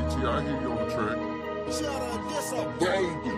I hear you on the track. Shout out, this a baby.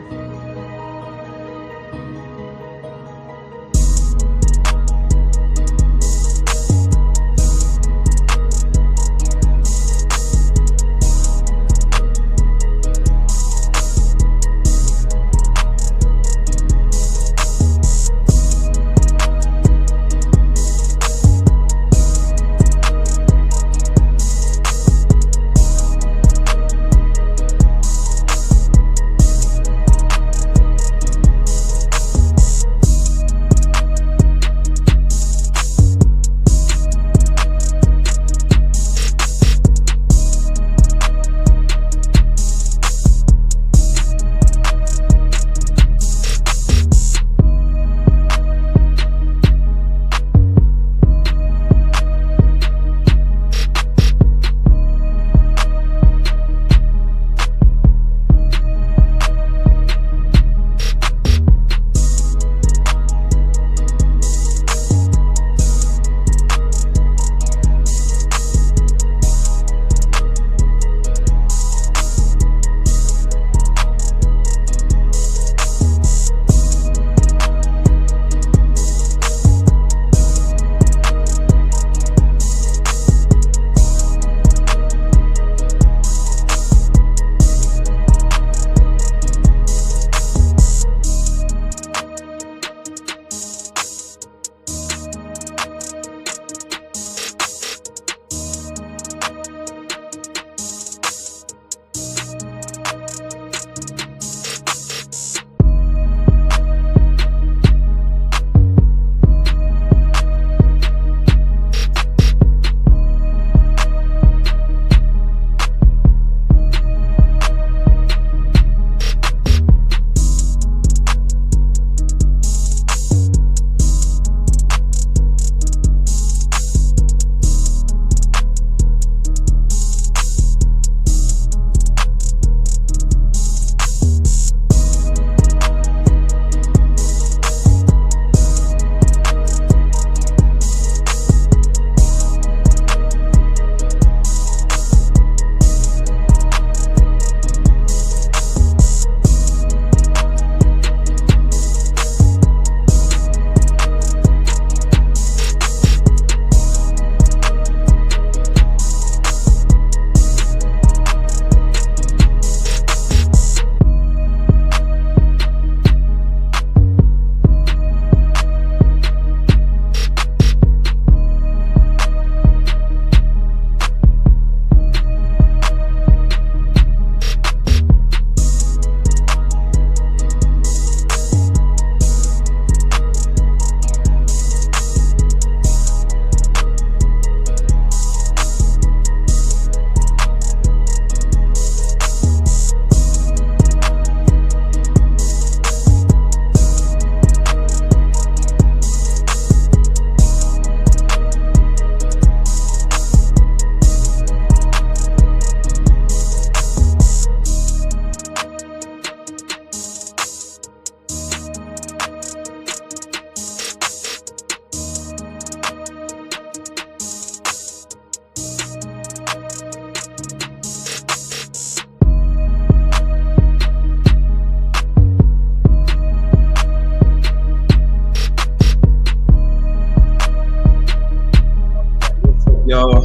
Y'all.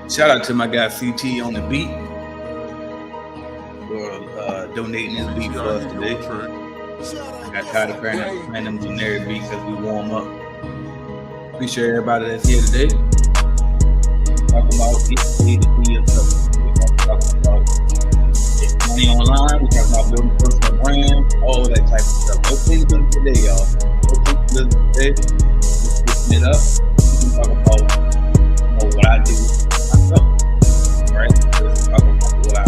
Shout out to my guy CT on the beat for donating this beat for us today. Got tired of playing them generic beats as we warm up. Appreciate everybody that's here today. Talking about ESG and stuff. We're talking about making money online. We're talking about building personal brand, all that type of stuff. Those things good today, y'all. Those things good today. Just switching it up. We can talk about what I do myself. Right? Let's talk about what I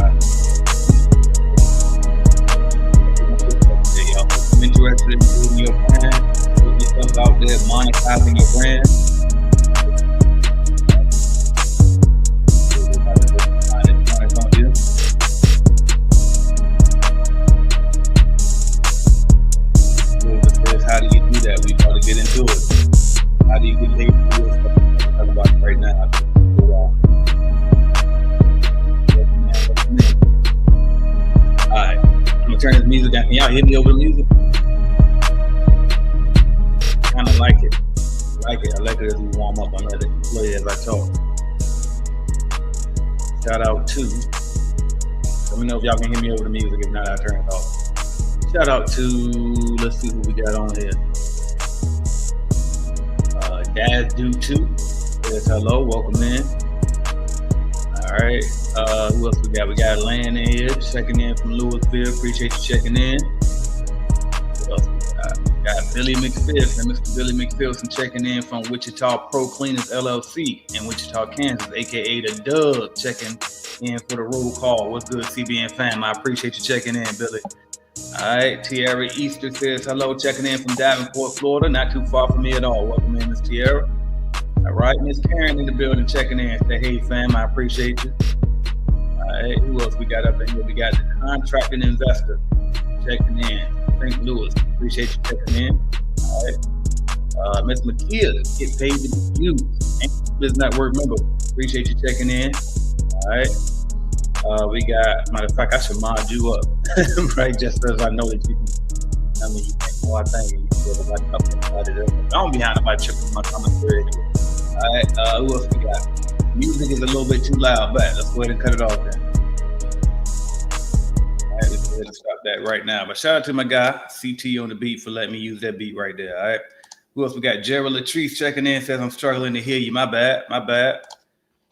y'all. If you're interested in building your brand, putting yourself out there, monetizing your brand. How do you do that? We got to get into it. How do you get paid for music down. Can y'all hear me over the music? Kind of like it. I like it as we warm up. I let it play as I talk. Shout out to. Let me know if y'all can hear me over the music. If not, I'll turn it off. Shout out to. Let's see who we got on here. Dad Do Too says hello. Welcome in. All right. Who else we got? We got Lan in here checking in from Louisville. Appreciate you checking in. What else we got? We got Billy McPherson, Mr. Billy McPherson checking in from Wichita Pro Cleaners LLC in Wichita, Kansas, aka the Dub, checking in for the roll call. What's good, CBN fam? I appreciate you checking in, Billy. All right, Tierra Easter says hello, checking in from Davenport, Florida, not too far from me at all. Welcome in, Miss Tierra. All right, Miss Karen in the building, checking in. Say hey, fam, I appreciate you. All right, who else we got up in here? We got the contracting investor checking in. St. Louis, appreciate you checking in. All right, Miss Makia, get paid to be used. Business Network member, appreciate you checking in. All right. We got, matter of fact, I should mod you up, right? Just as I know that you can, I mean, you think more, I think you can go like up and it up. I don't be behind about tripping my commentary anyway. All right, who else we got? Music is a little bit too loud, but let's go ahead and cut it off then. All right, let's go ahead and stop that right now. But shout out to my guy, CT on the beat, for letting me use that beat right there, all right? Who else we got? Gerald Latrice checking in, says, I'm struggling to hear you. My bad.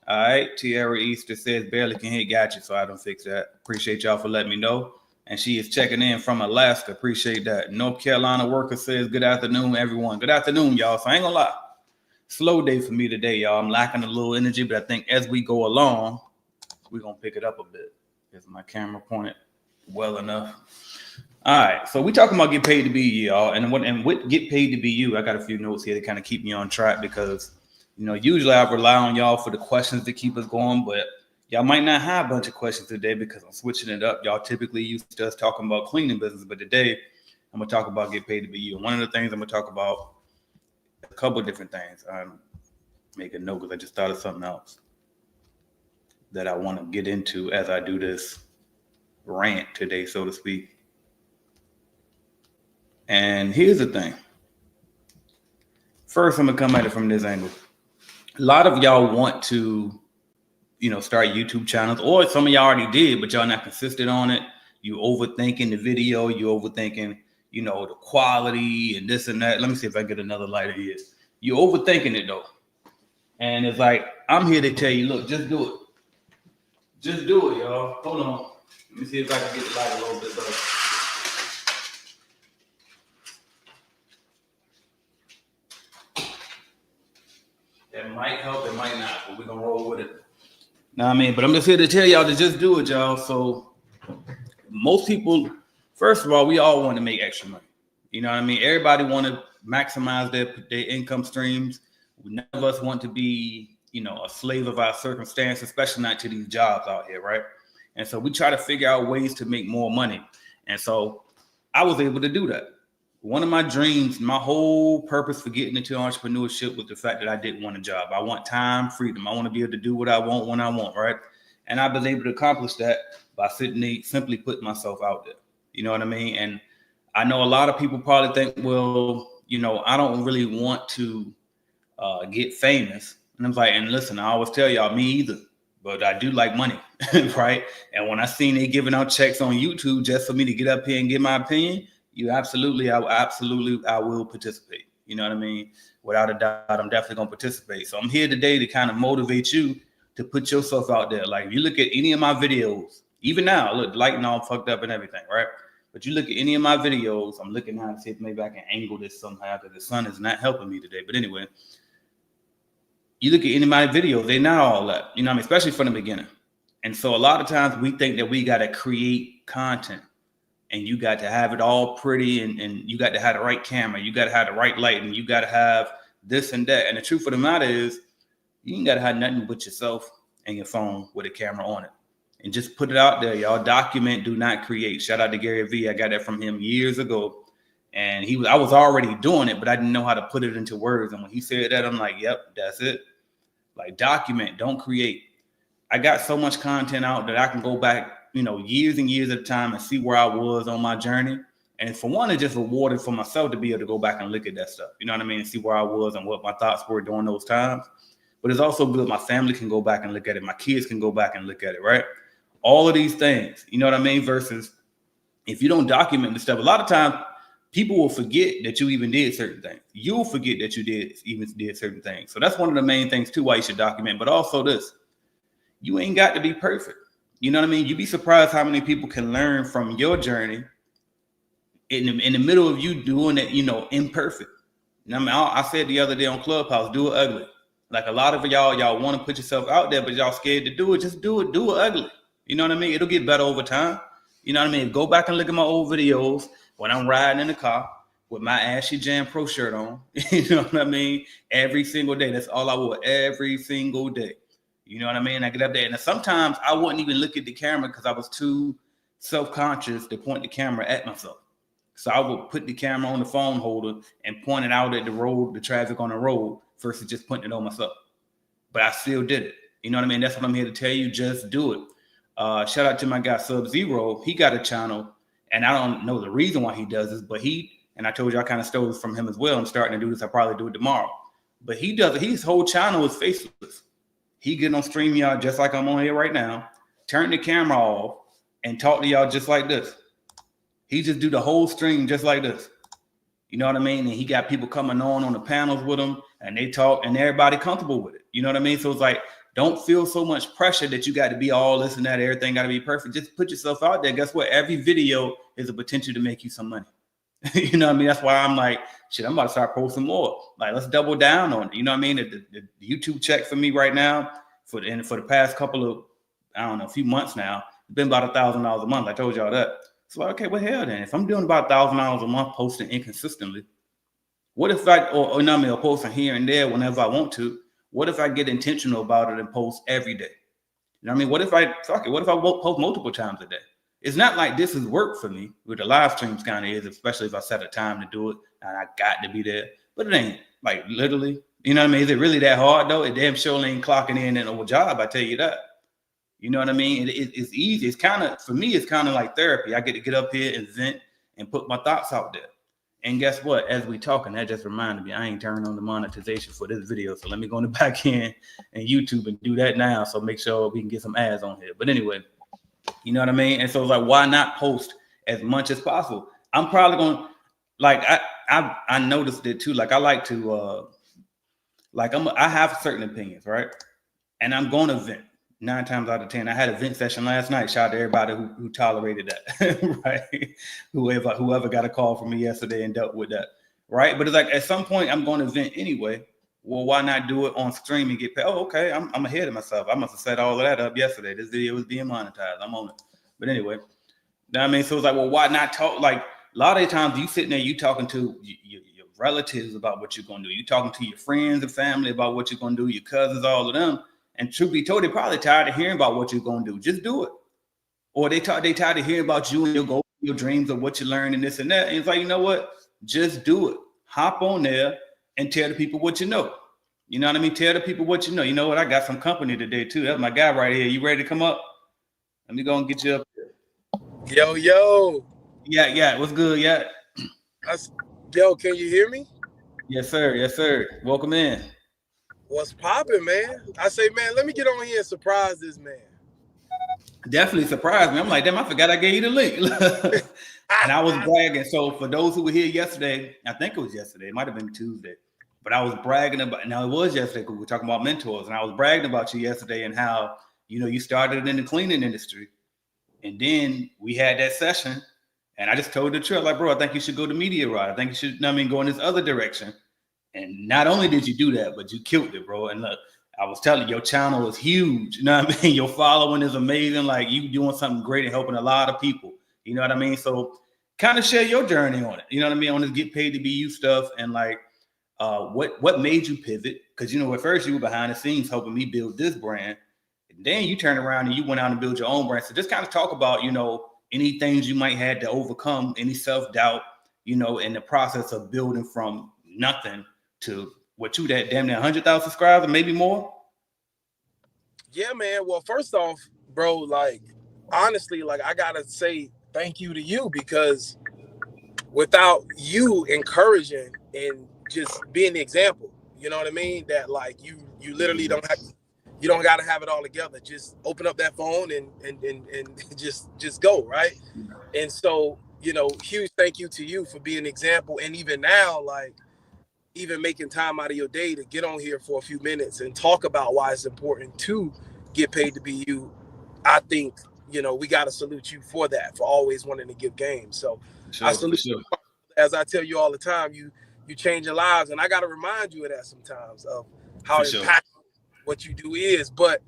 All right, Tierra Easter says barely can hear, got you, so I don't fix that. Appreciate y'all for letting me know. And she is checking in from Alaska. Appreciate that. North Carolina worker says good afternoon, everyone. Good afternoon, y'all. So I ain't gonna lie, slow day for me today, y'all. I'm lacking a little energy, but I think as we go along, we're gonna pick it up a bit. Is my camera pointed well enough? All right, so we talking about get paid to be you, y'all, and what get paid to be you. I got a few notes here to kind of keep me on track because, you know, usually I rely on y'all for the questions to keep us going, but y'all might not have a bunch of questions today because I'm switching it up. Y'all typically used to us talking about cleaning business, but today I'm gonna talk about get paid to be you. And one of the things I'm gonna talk about, a couple of different things. I'm making a note because I just thought of something else that I want to get into as I do this rant today, so to speak. And here's the thing. First, I'm gonna come at it from this angle. A lot of y'all want to, you know, start YouTube channels, or some of y'all already did, but y'all not consistent on it. You overthinking the video, you overthinking, you know, the quality and this and that. Let me see if I get another lighter here. You overthinking it though. And it's like, I'm here to tell you, look, just do it. Just do it, y'all. Hold on. Let me see if I can get the light a little bit better. That might help, it might not, but we're gonna roll with it. Know what I mean? But I'm just here to tell y'all to just do it, y'all. So most people, first of all, we all want to make extra money. You know what I mean? Everybody want to maximize their income streams. None of us want to be, you know, a slave of our circumstance, especially not to these jobs out here, right? And so we try to figure out ways to make more money. And so I was able to do that. One of my dreams, my whole purpose for getting into entrepreneurship was the fact that I didn't want a job. I want time, freedom. I want to be able to do what I want when I want, right? And I've been able to accomplish that by simply putting myself out there. You know what I mean? And I know a lot of people probably think, well, you know, I don't really want to get famous. And I'm like, and listen, I always tell y'all, me either, but I do like money, right? And when I seen they giving out checks on YouTube just for me to get up here and give my opinion, I will participate. You know what I mean? Without a doubt, I'm definitely going to participate. So I'm here today to kind of motivate you to put yourself out there. Like if you look at any of my videos, even now, look, the lighting all fucked up and everything, right? But you look at any of my videos, I'm looking now to see if maybe I can angle this somehow because the sun is not helping me today. But anyway, you look at any of my videos, they're not all that, you know what I mean? Especially from the beginning. And so a lot of times we think that we got to create content. And you got to have it all pretty and you got to have the right camera. You got to have the right lighting. You got to have this and that. And the truth of the matter is you ain't got to have nothing but yourself and your phone with a camera on it. And just put it out there, y'all. Document, do not create. Shout out to Gary Vee. I got that from him years ago. And I was already doing it, but I didn't know how to put it into words. And when he said that, I'm like, yep, that's it. Like document, don't create. I got so much content out that I can go back years and years at a time and see where I was on my journey. And for one, it's just rewarding for myself to be able to go back and look at that stuff. You know what I mean? And see where I was and what my thoughts were during those times. But it's also good. My family can go back and look at it. My kids can go back and look at it, right? All of these things, you know what I mean? Versus if you don't document the stuff, a lot of times people will forget that you even did certain things. You'll forget that you did certain things. So that's one of the main things too, why you should document. But also this, you ain't got to be perfect. You know what I mean? You'd be surprised how many people can learn from your journey in the middle of you doing it, imperfect. You know what I mean? I said the other day on Clubhouse, do it ugly. Like a lot of y'all want to put yourself out there, but y'all scared to do it. Just do it ugly. You know what I mean? It'll get better over time. You know what I mean? Go back and look at my old videos when I'm riding in the car with my Ashley Jam Pro shirt on. You know what I mean? Every single day. That's all I wore every single day. You know what I mean? I get up there, and sometimes I wouldn't even look at the camera because I was too self-conscious to point the camera at myself. So I would put the camera on the phone holder and point it out at the road, the traffic on the road, versus just putting it on myself. But I still did it. You know what I mean? That's what I'm here to tell you. Just do it. Shout out to my guy Sub-Zero. He got a channel, and I don't know the reason why he does this, but and I told you I kind of stole this from him as well. I'm starting to do this. I'll probably do it tomorrow. But he does it. His whole channel is faceless. He get on StreamYard just like I'm on here right now, turn the camera off, and talk to y'all just like this. He just do the whole stream just like this. You know what I mean? And he got people coming on the panels with him, and they talk, and everybody comfortable with it. You know what I mean? So it's like, don't feel so much pressure that you got to be all this and that. Everything got to be perfect. Just put yourself out there. Guess what? Every video is a potential to make you some money. You know what I mean? That's why I'm like, shit, I'm about to start posting more. Like, let's double down on it. You know what I mean? The YouTube check for me right now for the past couple of, a few months now, it's been about $1,000 a month. I told y'all that. So like, okay, well, hell then. If I'm doing about $1,000 a month posting inconsistently, what if or posting here and there whenever I want to? What if I get intentional about it and post every day? You know what I mean? What if I post multiple times a day? It's not like this is work for me. With the live streams kind of is, especially if I set a time to do it and I got to be there. But it ain't like literally, you know what I mean? Is it really that hard though? It damn sure ain't clocking in a job, I tell you that. You know what I mean? It's easy. It's kind of, for me, it's kind of like therapy. I get to get up here and vent and put my thoughts out there. And guess what? As we talking, that just reminded me, I ain't turned on the monetization for this video. So let me go in the back end and YouTube and do that now. So make sure we can get some ads on here. But anyway, you know what I mean? And so it's like, why not post as much as possible? I'm probably going to, like, I noticed it too. Like, I like to, I have certain opinions, right? And I'm going to vent 9 times out of 10. I had a vent session last night. Shout out to everybody who tolerated that, right? Whoever got a call from me yesterday and dealt with that, right? But it's like, at some point, I'm going to vent anyway. Well, why not do it on stream and get paid? Oh, okay, I'm ahead of myself. I must have set all of that up yesterday. This video was being monetized. I'm on it. But anyway, you know what I mean? So it's like, well, why not talk? Like, a lot of the times you sitting there, you talking to your relatives about what you're going to do. You talking to your friends and family about what you're going to do, your cousins, all of them. And truth be told, they're probably tired of hearing about what you're going to do. Just do it. Or they tired of hearing about you and your goals, your dreams of what you learned and this and that. And it's like, you know what? Just do it. Hop on there and tell the people what you know. You know what I mean? Tell the people what you know. You know what? I got some company today, too. That's my guy right here. You ready to come up? Let me go and get you up there. Yo. Yeah. What's good? Yeah. Yo, can you hear me? Yes, sir. Yes, sir. Welcome in. What's popping, man? I say, man, let me get on here and surprise this man. Definitely surprised me. I'm like, damn, I forgot I gave you the link. And I was bragging. So for those who were here yesterday, I think it was yesterday. It might have been Tuesday. But I was bragging about, now it was yesterday because we were talking about mentors. And I was bragging about you yesterday and how, you started in the cleaning industry. And then we had that session. And I just told the truth, like, bro, I think you should go to media route. I think you should, go in this other direction. And not only did you do that, but you killed it, bro. And look, I was telling you, your channel is huge. You know what I mean? Your following is amazing. Like, you doing something great and helping a lot of people. You know what I mean? So kind of share your journey on it. You know what I mean? On this get paid to be you stuff. And like, what made you pivot? Because, at first you were behind the scenes helping me build this brand. And then you turned around and you went out and built your own brand. So just kind of talk about, any things you might have to overcome, any self-doubt, in the process of building from nothing to what you that damn near 100,000 subscribers, maybe more. Yeah, man. Well, first off, bro, like, honestly, like, I gotta say thank you to you, because without you encouraging and just being the example, you know what I mean? That like you literally don't gotta have it all together. Just open up that phone and just go, right? And so, you know, huge thank you to you for being an example. And even now, like, even making time out of your day to get on here for a few minutes and talk about why it's important to get paid to be you. I think, you know, we got to salute you for that, for always wanting to give game. So I salute you. As I tell you all the time, you changing lives, and I got to remind you of that sometimes, of how impactful what you do is. But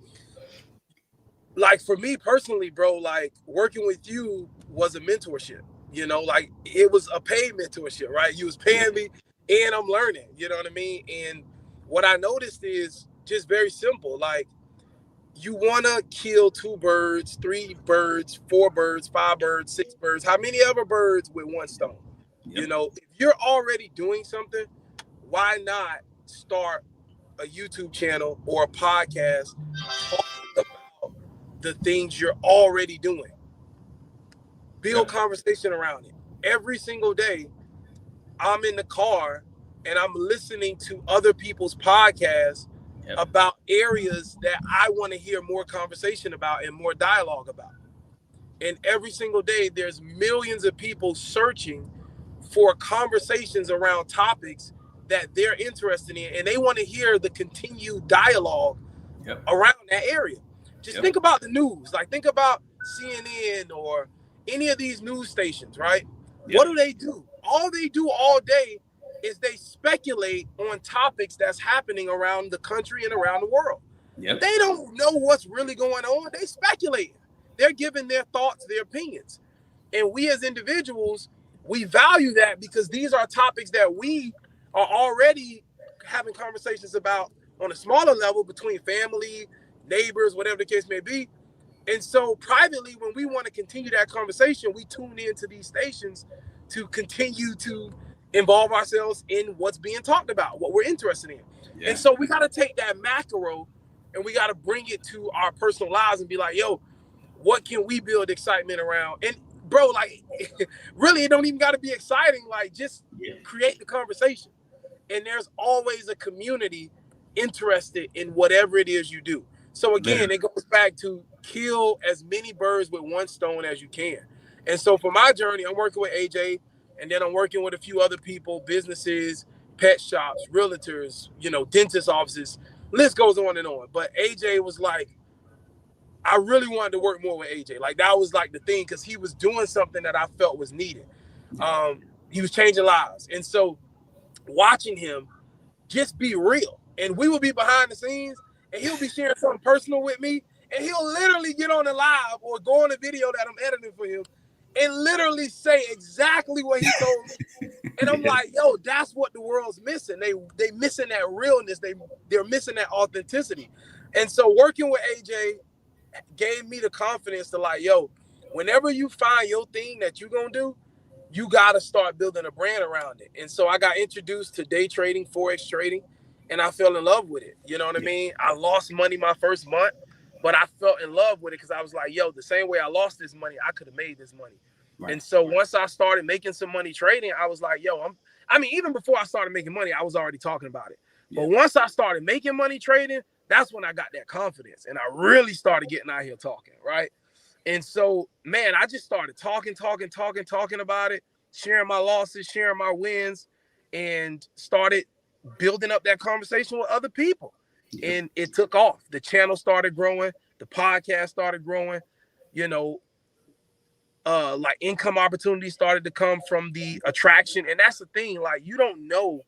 like, for me personally, bro, like, working with you was a mentorship, you know, like, it was a paid mentorship, right? You was paying me and I'm learning, you know what I mean? And what I noticed is just very simple. Like, you want to kill 2 birds, 3 birds, 4 birds, 5 birds, 6 birds, how many other birds with one stone? You know, if you're already doing something, why not start a YouTube channel or a podcast talking about the things you're already doing? Build conversation around it. Every single day, I'm in the car and I'm listening to other people's podcasts about areas that I want to hear more conversation about and more dialogue about. And every single day, there's millions of people searching for conversations around topics that they're interested in, and they want to hear the continued dialogue around that area. Just think about the news. Like, think about CNN or any of these news stations, right? What do they do? All they do all day is they speculate on topics that's happening around the country and around the world. They don't know what's really going on. They speculate. They're giving their thoughts, their opinions. And we as individuals, we value that, because these are topics that we are already having conversations about on a smaller level between family, neighbors, whatever the case may be. And so privately, when we want to continue that conversation, we tune into these stations to continue to involve ourselves in what's being talked about, what we're interested in. And so we got to take that macro and we got to bring it to our personal lives and be like, yo, what can we build excitement around? And bro, like, really, it don't even got to be exciting. Like, just create the conversation. And there's always a community interested in whatever it is you do. So again, it goes back to kill as many birds with one stone as you can. And so for my journey, I'm working with AJ, and then I'm working with a few other people, businesses, pet shops, realtors, you know, dentist offices, list goes on and on. But AJ was like, I really wanted to work more with AJ. Like, that was like the thing, because he was doing something that I felt was needed. He was changing lives. And so watching him just be real, and we would be behind the scenes and he'll be sharing something personal with me, and he'll literally get on the live or go on a video that I'm editing for him and literally say exactly what he told me. And I'm like, yo, that's what the world's missing. They missing that realness. They're missing that authenticity. And so working with AJ gave me the confidence to, like, yo, whenever you find your thing that you're gonna do, you gotta start building a brand around it. And so I got introduced to day trading, Forex trading, and I fell in love with it. You know what I mean? I lost money my first month, but I felt in love with it, because I was like, yo, the same way I lost this money, I could have made this money. And so once I started making some money trading, I was like, yo, even before I started making money, I was already talking about it. But once I started making money trading, that's when I got that confidence, and I really started getting out here talking, right? And so, man, I just started talking about it, sharing my losses, sharing my wins, and started building up that conversation with other people. And it took off. The channel started growing. The podcast started growing. You know, like, income opportunities started to come from the attraction. And that's the thing. Like, you don't know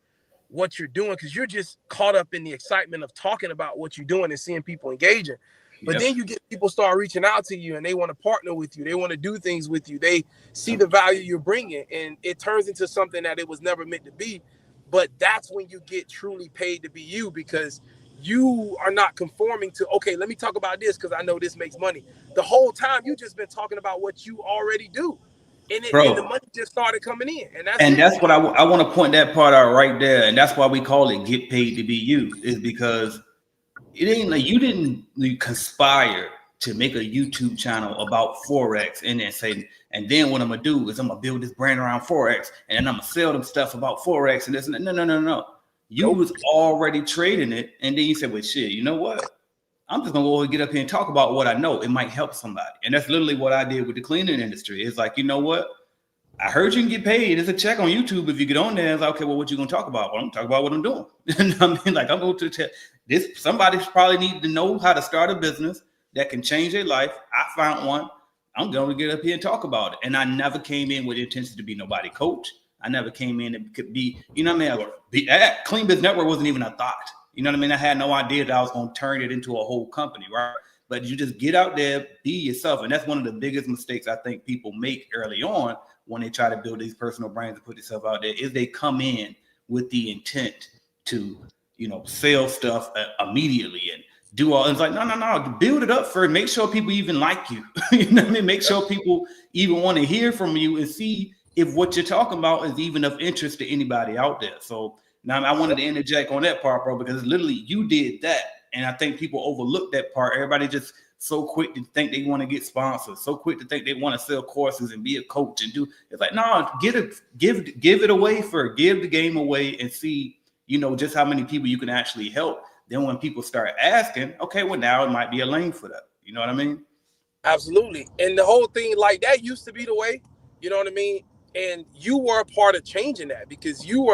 what you're doing because you're just caught up in the excitement of talking about what you're doing and seeing people engaging. But then you get people start reaching out to you and they want to partner with you. They want to do things with you. They see the value you're bringing, and it turns into something that it was never meant to be. But that's when you get truly paid to be you, because you are not conforming to, okay, let me talk about this because I know this makes money. The whole time you just been talking about what you already do. And the money just started coming in. And that's what I want to point that part out right there. And that's why we call it get paid to be you, is because it ain't like you didn't conspire to make a YouTube channel about Forex and then say, and then what I'm gonna do is I'm gonna build this brand around Forex and then I'm gonna sell them stuff about Forex and this and that. No. You was already trading it, and then you said, well, shit, you know what? I'm just gonna go and get up here and talk about what I know. It might help somebody. And that's literally what I did with the cleaning industry. It's like, you know what? I heard you can get paid. There's a check on YouTube. If you get on there, it's like, okay, well, what you gonna talk about? Well, I'm gonna talk about what I'm doing. I mean, like, I'm going to tell this. Somebody probably need to know how to start a business that can change their life. I found one. I'm going to get up here and talk about it. And I never came in with the intention to be nobody coach. I never came in and could be, you know what I mean? Clean Biz Network wasn't even a thought. You know what I mean? I had no idea that I was going to turn it into a whole company, right? But you just get out there, be yourself. And that's one of the biggest mistakes I think people make early on when they try to build these personal brands and put themselves out there, is they come in with the intent to, you know, sell stuff immediately and do all. It's like, no, build it up first. Make sure people even like you. You know what I mean? Make sure people even want to hear from you and see if what you're talking about is even of interest to anybody out there. So now I wanted to interject on that part, bro, because literally you did that. And I think people overlook that part. Everybody just so quick to think they want to get sponsors, so quick to think they want to sell courses and be a coach and do. It's like, no, give it away first. Give the game away and see, you know, just how many people you can actually help. Then when people start asking, okay, well, now it might be a lane for that. You know what I mean? Absolutely. And the whole thing, like, that used to be the way, you know what I mean? And you were a part of changing that, because you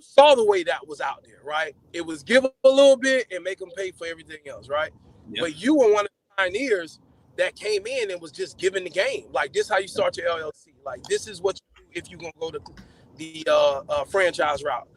saw the way that was out there, right? It was give them a little bit and make them pay for everything else, right? Yep. But you were one of the pioneers that came in and was just giving the game. Like, this is how you start your LLC. Like, this is what you do if you're going to go to the franchise route.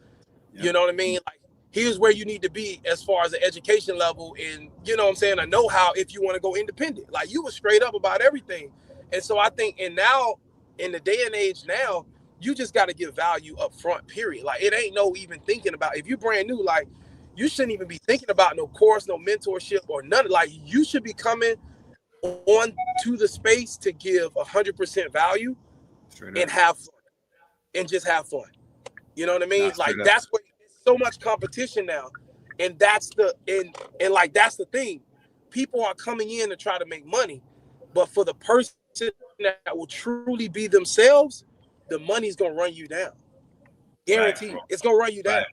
Yep. You know what I mean? Like, here's where you need to be as far as the education level and, you know what I'm saying, a know-how if you want to go independent. Like, you were straight up about everything. And so I think, and now, in the day and age now, you just got to give value up front, period. Like, it ain't no even thinking about, if you're brand new, like, you shouldn't even be thinking about no course, no mentorship or none. Like, you should be coming on to the space to give 100% value and have fun and just have fun. You know what I mean? Like, that's what, so much competition now. And that's the, and like, that's the thing. People are coming in to try to make money, but for the person that will truly be themselves, the money's going to run you down. Guaranteed. Right. It's going to run you down. Right.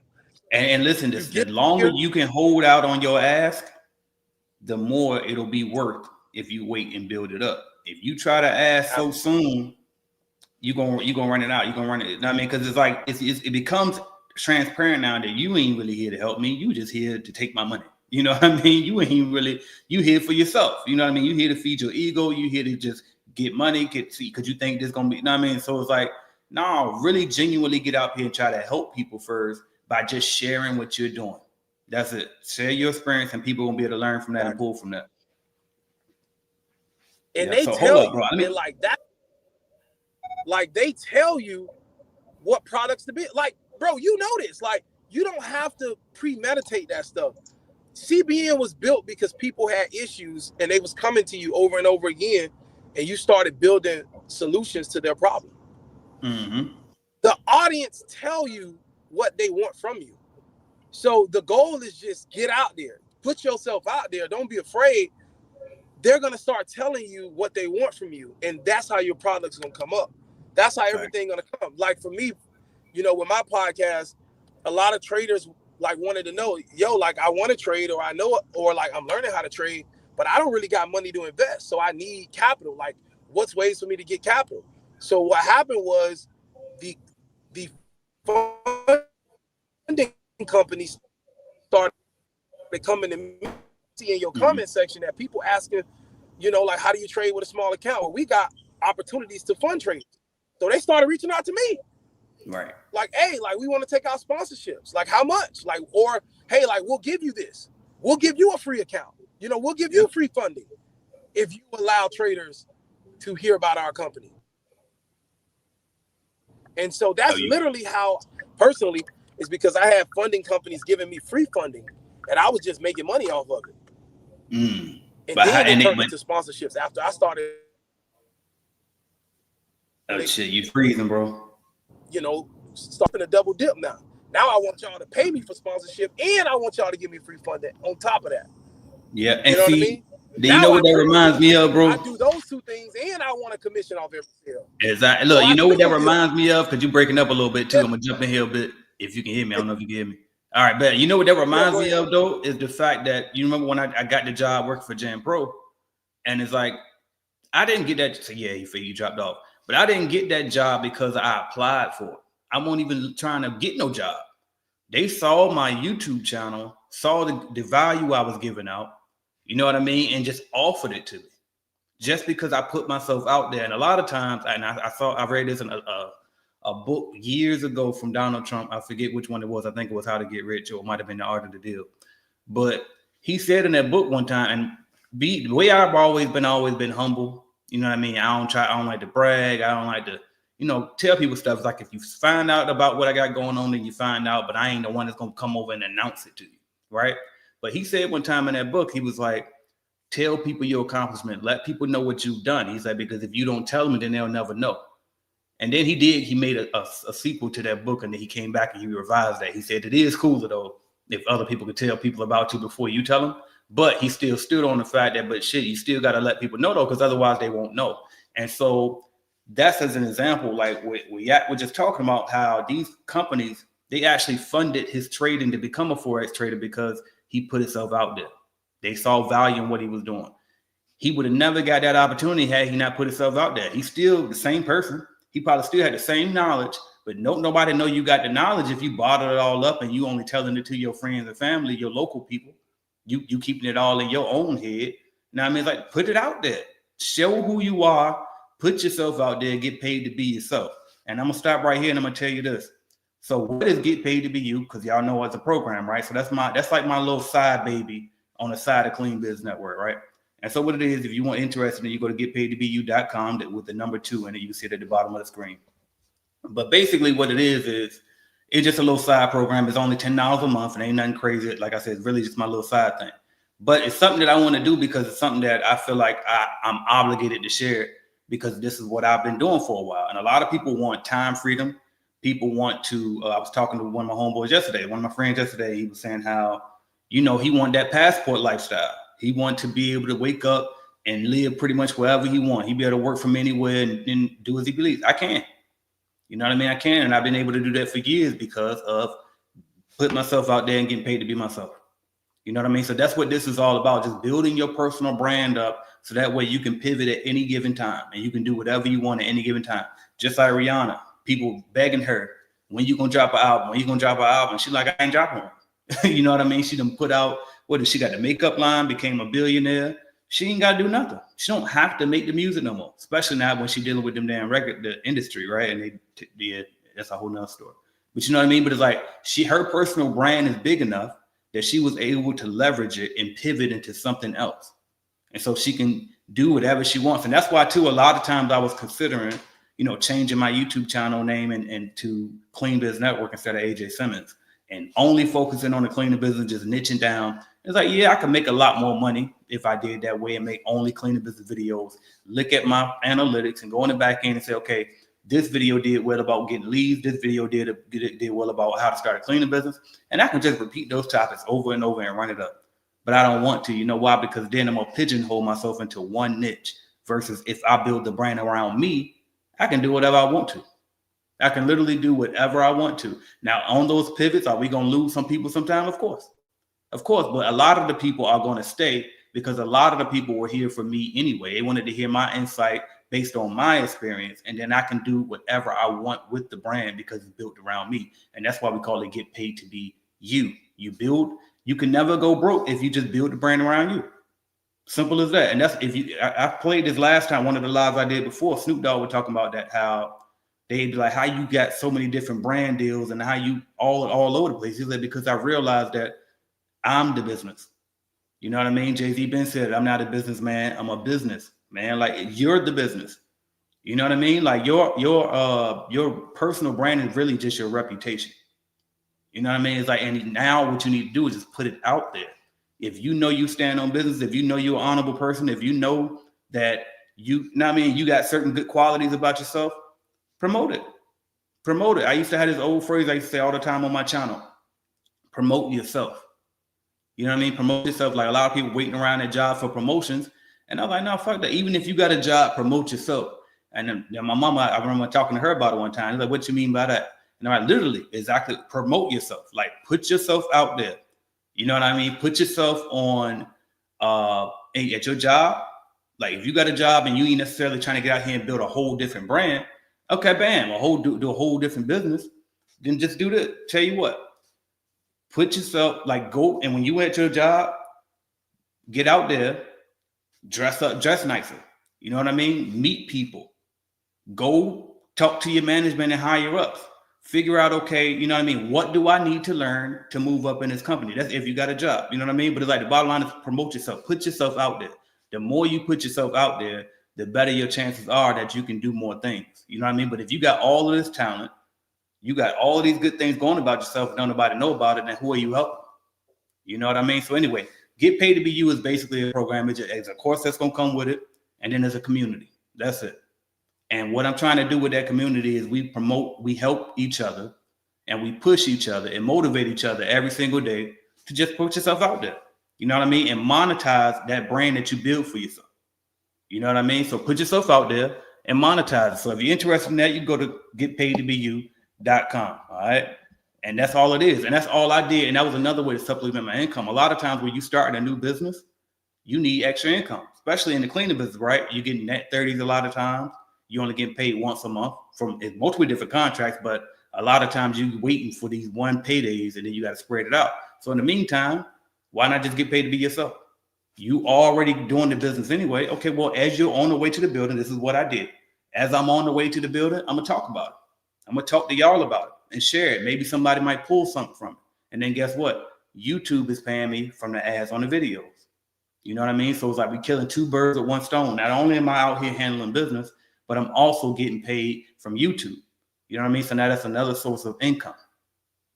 And listen, the longer you can hold out on your ask, the more it'll be worth if you wait and build it up. If you try to ask so soon, you're gonna run it out. You're gonna run it. You know what I mean? Because it's like it becomes transparent now that you ain't really here to help me. You just here to take my money. You know what I mean? You ain't really, you here for yourself. You know what I mean? You here to feed your ego. You here to just get money, because you think this gonna be, you know what I mean? So it's like, no, really genuinely get out here and try to help people first by just sharing what you're doing. That's it. Share your experience and people gonna be able to learn from that and pull from that. And they tell you, and like that, like they tell you what products to be. Like, bro, you know this. Like, you don't have to premeditate that stuff. CBN was built because people had issues and they was coming to you over and over again, and you started building solutions to their problem. Mm-hmm. The audience tell you what they want from you. So the goal is just get out there, put yourself out there. Don't be afraid. They're going to start telling you what they want from you. And that's how your product's going to come up. That's how everything going to come. Like for me, you know, with my podcast, a lot of traders like wanted to know, yo, like I want to trade, or I know, or like I'm learning how to trade, but I don't really got money to invest. So I need capital. Like, what's ways for me to get capital? So what happened was the funding companies started coming to me in your comment section that people asking, you know, like, how do you trade with a small account? Well, we got opportunities to fund trade. So they started reaching out to me. Right. Like, hey, like, we want to take out sponsorships. Like, how much? Like, or, hey, like, we'll give you this. We'll give you a free account. You know, we'll give you free funding if you allow traders to hear about our company. And so that's literally how, personally, is because I had funding companies giving me free funding, and I was just making money off of it. Mm. And then it turned into sponsorships after I started. Oh, shit, you freezing, bro. You know, starting to double dip now. Now I want y'all to pay me for sponsorship, and I want y'all to give me free funding on top of that. Yeah, and you know see, what I mean? Do you know what that triple reminds me of, bro? I do those two things, and I want a commission off every sale. Exactly. Look, So you I know what that triple dip. reminds me of? Because you're breaking up a little bit too. I'm gonna jump in here a bit. If you can hear me, I don't know if you can hear me. All right, bet. You know what that reminds me of, though, is the fact that you remember when I got the job working for Jam Pro, and it's like I didn't get that. So yeah, you dropped off, but I didn't get that job because I applied for it. I wasn't even trying to get no job. They saw my YouTube channel, saw the value I was giving out, you know what I mean, and just offered it to me. Just because I put myself out there. And a lot of times, and I read this in a book years ago from Donald Trump. I forget which one it was. I think it was How to Get Rich, or it might have been The Art of the Deal. But he said in that book one time, and the way I've always been humble. You know what I mean? I don't like to brag. I don't like to, tell people stuff. It's like if you find out about what I got going on, then you find out, but I ain't the one that's gonna come over and announce it to you, right? But he said one time in that book, he was like, tell people your accomplishment. Let people know what you've done. He's like, because if you don't tell them, then they'll never know. And then he made a sequel to that book, and then he came back and he revised that. He said it is cooler though if other people could tell people about you before you tell them. But he still stood on the fact that, but shit, you still got to let people know though, because otherwise they won't know. And so that's as an example, like we're just talking about how these companies, they actually funded his trading to become a Forex trader because he put himself out there. They saw value in what he was doing. He would have never got that opportunity had he not put himself out there. He's still the same person. He probably still had the same knowledge, but nobody know you got the knowledge if you bottled it all up and you only telling it to your friends and family, your local people. You keeping it all in your own head. Now, I mean, it's like, put it out there. Show who you are. Put yourself out there. Get paid to be yourself. And I'm going to stop right here and I'm going to tell you this. So what is Get Paid to Be You? Because y'all know it's a program, right? So that's like my little side baby on the side of Clean Biz Network, right? And so what it is, if you want interested in it, you go to getpaidtobeyou.com with the number 2 in it. You see it at the bottom of the screen. But basically what it is it's just a little side program. It's only $10 a month and ain't nothing crazy. Like I said, it's really just my little side thing. But it's something that I want to do because it's something that I feel like I'm obligated to share because this is what I've been doing for a while. And a lot of people want time freedom. People want to, I was talking to one of my homeboys yesterday, one of my friends yesterday, he was saying how, he wanted that passport lifestyle. He wanted to be able to wake up and live pretty much wherever he wants. He'd be able to work from anywhere and do as he believes. I can. You know what I mean? I can. And I've been able to do that for years because of putting myself out there and getting paid to be myself. You know what I mean? So that's what this is all about. Just building your personal brand up so that way you can pivot at any given time and you can do whatever you want at any given time. Just like Rihanna, people begging her, when you going to drop an album? When you going to drop an album? She's like, I ain't dropping one. You know what I mean? She done put out, she got the makeup line, became a billionaire. She ain't got to do nothing. She don't have to make the music no more, especially now when she dealing with them damn the industry, right? And that's a whole nother story. But you know what I mean? But it's like her personal brand is big enough that she was able to leverage it and pivot into something else. And so she can do whatever she wants. And that's why too, a lot of times I was considering, changing my YouTube channel name and to Clean Biz Network instead of AJ Simmons. And only focusing on the cleaning business, just niching down. It's like, yeah, I could make a lot more money if I did that way and make only cleaning business videos. Look at my analytics and go in the back end and say, okay, this video did well about getting leads. This video did well about how to start a cleaning business. And I can just repeat those topics over and over and run it up. But I don't want to. You know why? Because then I'm going to pigeonhole myself into one niche versus if I build the brand around me, I can do whatever I want to. I can literally do whatever I want to. Now, on those pivots, are we going to lose some people sometime? Of course. But a lot of the people are going to stay because a lot of the people were here for me anyway. They wanted to hear my insight based on my experience. And then I can do whatever I want with the brand because it's built around me. And that's why we call it Get Paid to Be You. You can never go broke if you just build the brand around you. Simple as that. And that's I played this last time, one of the lives I did before, Snoop Dogg was talking about that, how they'd be like, how you got so many different brand deals and how you all over the place. He said, because I realized that I'm the business. You know what I mean? Jay-Z Ben said, I'm not a businessman. I'm a business man. Like you're the business. You know what I mean? Like your personal brand is really just your reputation. You know what I mean? It's like, and now what you need to do is just put it out there. If you know you stand on business, if you know you're an honorable person, if you know that you know what I mean, you got certain good qualities about yourself, promote it. I used to have this old phrase I used to say all the time on my channel. Promote yourself. You know what I mean? Promote yourself. Like a lot of people waiting around their job for promotions. And I'm like, no, fuck that. Even if you got a job, promote yourself. And then my mama, I remember talking to her about it one time. She's like, what you mean by that? And I'm like, literally, exactly, promote yourself. Like, put yourself out there. You know what I mean? Put yourself on at your job. Like, if you got a job and you ain't necessarily trying to get out here and build a whole different brand, okay, bam, do a whole different business. Then just do this. Tell you what, put yourself, like, go, and when you at your job, get out there, dress up, dress nicer. You know what I mean? Meet people. Go talk to your management and higher ups. Figure out, okay, you know what I mean? What do I need to learn to move up in this company? That's if you got a job, you know what I mean? But it's like the bottom line is promote yourself. Put yourself out there. The more you put yourself out there, the better your chances are that you can do more things. You know what I mean? But if you got all of this talent, you got all of these good things going about yourself, and don't nobody know about it, then who are you helping? You know what I mean? So anyway, Get Paid to Be You is basically a program. It's a course that's going to come with it, and then there's a community. That's it. And what I'm trying to do with that community is we help each other, and we push each other and motivate each other every single day to just put yourself out there. You know what I mean? And monetize that brand that you build for yourself. You know what I mean? So put yourself out there and monetize it. So if you're interested in that, you go to getpaidtobeyou.com. All right. And that's all it is. And that's all I did. And that was another way to supplement my income. A lot of times when you start a new business, you need extra income, especially in the cleaning business, right? You're getting net 30s a lot of times. You only get paid once a month from multiple different contracts, but a lot of times you're waiting for these one paydays and then you got to spread it out. So in the meantime, why not just get paid to be yourself? You already doing the business anyway. Okay, well, as you're on the way to the building, this is what I did. As I'm on the way to the building, I'm going to talk about it. I'm going to talk to y'all about it and share it. Maybe somebody might pull something from it. And then guess what? YouTube is paying me from the ads on the videos. You know what I mean? So it's like we're killing two birds with one stone. Not only am I out here handling business, but I'm also getting paid from YouTube. You know what I mean? So now that's another source of income.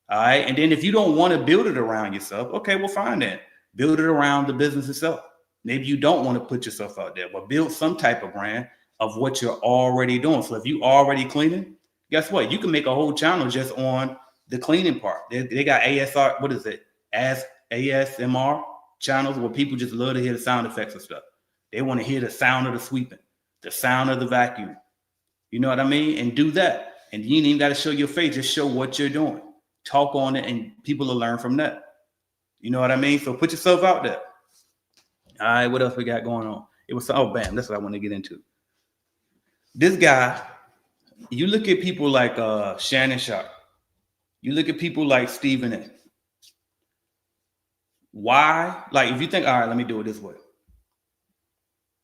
All right. And then if you don't want to build it around yourself, okay, well, fine then. Build it around the business itself. Maybe you don't want to put yourself out there, but build some type of brand of what you're already doing. So if you already cleaning, guess what? You can make a whole channel just on the cleaning part. They got ASR, what is it? ASMR channels where people just love to hear the sound effects and stuff. They want to hear the sound of the sweeping, the sound of the vacuum. You know what I mean? And do that. And you ain't even got to show your face. Just show what you're doing. Talk on it, and people will learn from that. You know what I mean? So put yourself out there. All right, what else we got going on? It was, oh, bam, that's what I want to get into. This guy, you look at people like Shannon Sharp. You look at people like Stephen A. Why? Like, if you think, all right, let me do it this way.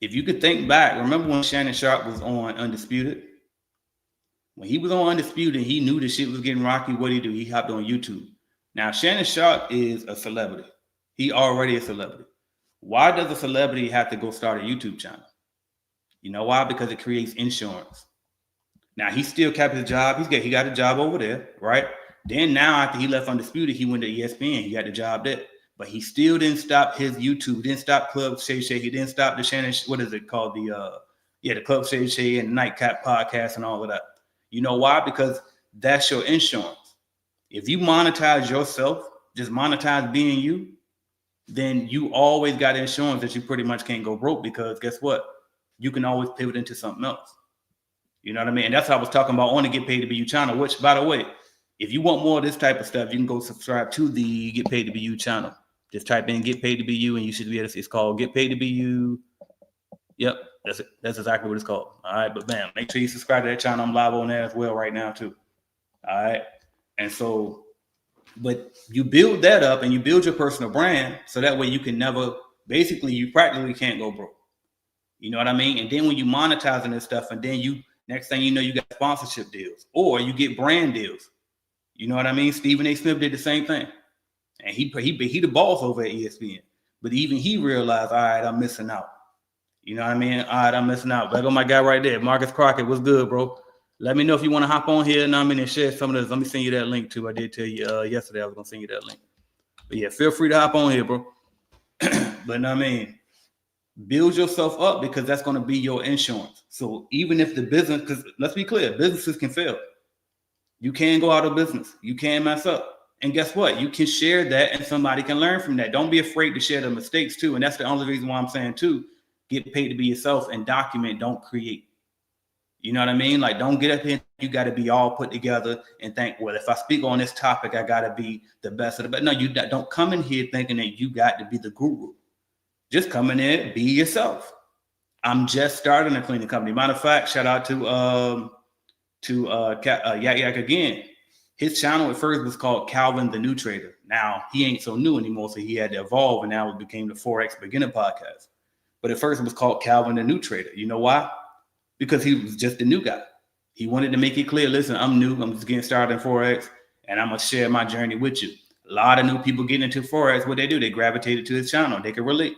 If you could think back, remember when Shannon Sharp was on Undisputed? When he was on Undisputed, he knew the shit was getting rocky. What did he do? He hopped on YouTube. Now, Shannon Sharp is a celebrity. He already a celebrity. Why does a celebrity have to go start a YouTube channel? You know why? Because it creates insurance. Now, he still kept his job. He got a job over there, right? Then now, after he left Undisputed, he went to ESPN. He got the job there. But he still didn't stop his YouTube. Didn't stop Club Shay Shay. He didn't stop the Shannon, what is it called? The Club Shay Shay and Nightcap podcast and all of that. You know why? Because that's your insurance. If you monetize yourself, just monetize being you, then you always got insurance that you pretty much can't go broke, because guess what? You can always pivot into something else. You know what I mean? And that's what I was talking about on the Get Paid to Be You channel, which, by the way, if you want more of this type of stuff, you can go subscribe to the Get Paid to Be You channel. Just type in Get Paid to Be You and you should be able to see it's called Get Paid to Be You. Yep, that's it. That's exactly what it's called. All right, but bam, make sure you subscribe to that channel. I'm live on there as well right now too. All right. And so, but you build that up and you build your personal brand so that way you can never, basically you practically can't go broke. You know what I mean? And then when you monetizing this stuff, and then you, next thing you know, you got sponsorship deals or you get brand deals. You know what I mean? Stephen A. Smith did the same thing. And he the boss over at ESPN. But even he realized, all right, I'm missing out. You know what I mean? All right, I'm missing out. There go my guy right there, Marcus Crockett. What's good, bro? Let me know if you want to hop on here and share some of this. Let me send you that link too. I did tell you yesterday I was gonna send you that link. But yeah, feel free to hop on here, bro. But I mean, build yourself up, because that's gonna be your insurance. So even if the business, because let's be clear, businesses can fail. You can go out of business. You can mess up. And guess what? You can share that and somebody can learn from that. Don't be afraid to share the mistakes too. And that's the only reason why I'm saying too, get paid to be yourself and document, don't create. You know what I mean? Like, don't get up here. You got to be all put together and think, well, if I speak on this topic, I got to be the best of the best. No, you don't come in here thinking that you got to be the guru. Just come in there, be yourself. I'm just starting a cleaning company. Matter of fact, shout out to Yak Yak again. His channel at first was called Calvin the New Trader. Now he ain't so new anymore, so he had to evolve, and now it became the Forex Beginner Podcast. But at first it was called Calvin the New Trader. You know why? Because he was just a new guy. He wanted to make it clear, listen, I'm new. I'm just getting started in Forex, and I'm going to share my journey with you. A lot of new people getting into Forex, what they do, they gravitated to his channel. They could relate.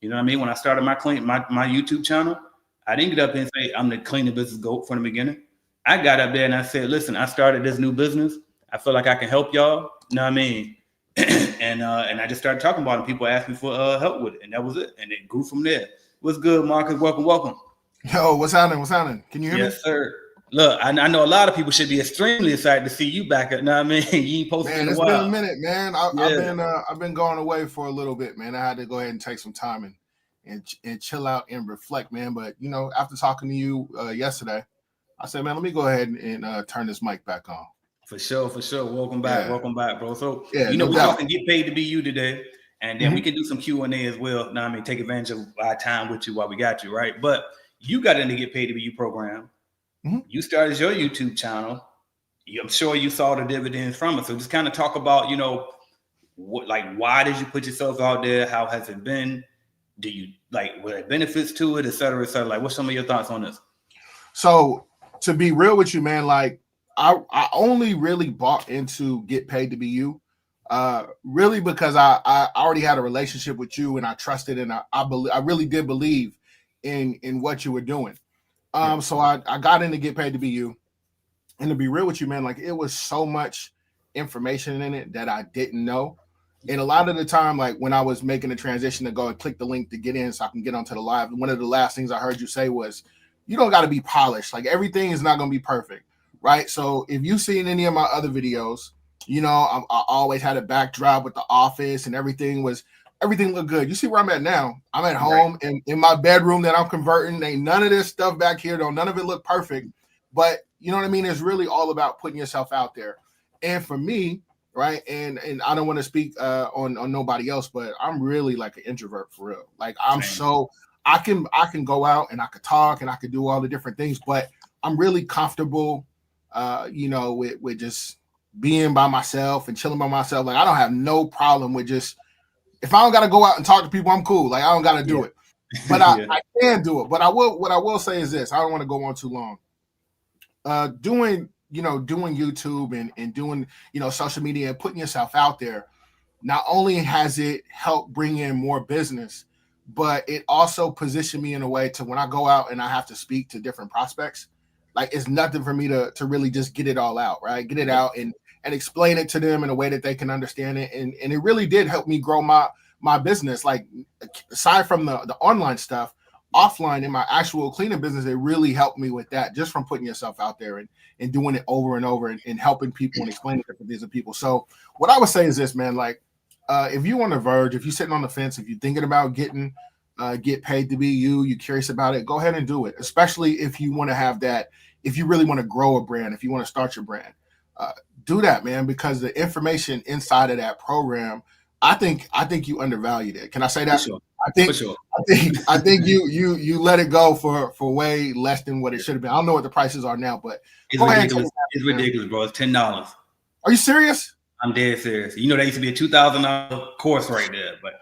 You know what I mean? When I started my YouTube channel, I didn't get up and say, I'm the cleaning business GOAT from the beginning. I got up there and I said, listen, I started this new business. I feel like I can help y'all. You know what I mean? and I just started talking about it. People asked me for help with it, and that was it. And it grew from there. What's good, Marcus? Welcome. Yo, what's happening? Can you hear me? Yes, sir. Look, I know a lot of people should be extremely excited to see you back. You know what I mean? You ain't posted in a while. It's been a minute, man. I've been going away for a little bit, man. I had to go ahead and take some time and chill out and reflect, man. But you know, after talking to you yesterday, I said, man, let me go ahead and turn this mic back on. For sure. Welcome back, bro. So we're doubt. talking Get Paid to Be You today, and then we can do some Q&A as well. Now, I mean, take advantage of our time with you while we got you, right? But you got into Get Paid to Be You program. Mm-hmm. You started your YouTube channel. I'm sure you saw the dividends from it. So just kind of talk about, you know, why did you put yourself out there? How has it been? Do you were there benefits to it, et cetera, et cetera? Like, what's some of your thoughts on this? So to be real with you, man, like I only really bought into Get Paid to Be You, really because I already had a relationship with you and I trusted and I really did believe in what you were doing. So I got in to Get Paid to Be You, and to be real with you, man, like it was so much information in it that I didn't know. And a lot of the time, like when I was making the transition to go and click the link to get in so I can get onto the live, one of the last things I heard you say was, you don't got to be polished. Like everything is not going to be perfect, right? So if you've seen any of my other videos, you know, I always had a backdrop with the office and everything looked good. You see where I'm at now? I'm at home in my bedroom that I'm converting. Ain't none of this stuff back here, though. None of it look perfect. But you know what I mean? It's really all about putting yourself out there. And for me, right, and I don't want to speak on nobody else, but I'm really like an introvert for real. Like I'm so I can go out and I could talk and I could do all the different things, but I'm really comfortable, you know, with just being by myself and chilling by myself. Like I don't have no problem with just, if I don't got to go out and talk to people, I'm cool. Like I don't got to do it, but I can do it. But what I will say is this, I don't want to go on too long. Doing YouTube and doing, you know, social media and putting yourself out there, not only has it helped bring in more business, but it also positioned me in a way to when I go out and I have to speak to different prospects, like it's nothing for me to really just get it all out, right? Get it out and explain it to them in a way that they can understand it. And it really did help me grow my business. Like aside from the online stuff, offline in my actual cleaning business, it really helped me with that, just from putting yourself out there and doing it over and over and helping people and explaining different things to people. So what I would say is this, man, like if you're on the verge, if you're sitting on the fence, if you're thinking about getting Get Paid to Be You, you're curious about it, go ahead and do it. Especially if you want to have that, if you really want to grow a brand, if you want to start your brand, do that, man, because the information inside of that program, I think you undervalued it. Can I say that? For sure. I think you let it go for way less than what it should have been. I don't know what the prices are now, but it's ridiculous. It's ridiculous, bro. It's $10. Are you serious? I'm dead serious. You know, that used to be a $2,000 course right there, but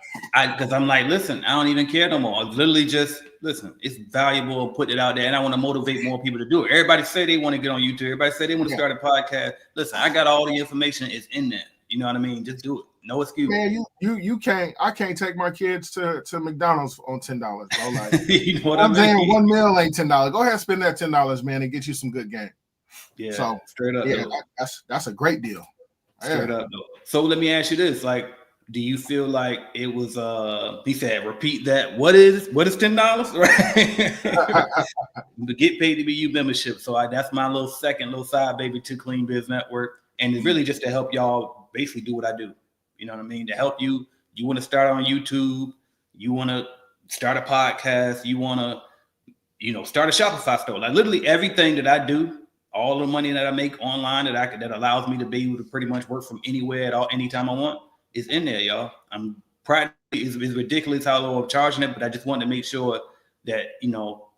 because I'm like, listen, I don't even care no more. I literally just listen. It's valuable. Put it out there, and I want to motivate more people to do it. Everybody say they want to get on YouTube. Everybody say they want to start a podcast. Listen, I got all the information. It's in there. You know what I mean? Just do it. No excuse. Man, you can't. I can't take my kids to McDonald's on $10, bro. Like, you know what I'm saying? One meal ain't $10. Go ahead and spend that $10, man, and get you some good game. Yeah. So straight up. Yeah, that's a great deal. Straight up, though. So let me ask you this: like, do you feel like it was? He said, repeat that. What is $10? Right. The Get Paid to Be You membership. So that's my little second little side baby to Clean Biz Network, and it's really just to help y'all basically do what I do. You know what I mean? To help you. You want to start on YouTube. You want to start a podcast. You want to, start a Shopify store. Like literally everything that I do, all the money that I make online that allows me to be able to pretty much work from anywhere at all, anytime I want, is in there, y'all. I'm practically, it's ridiculous how low I'm charging it, but I just want to make sure that,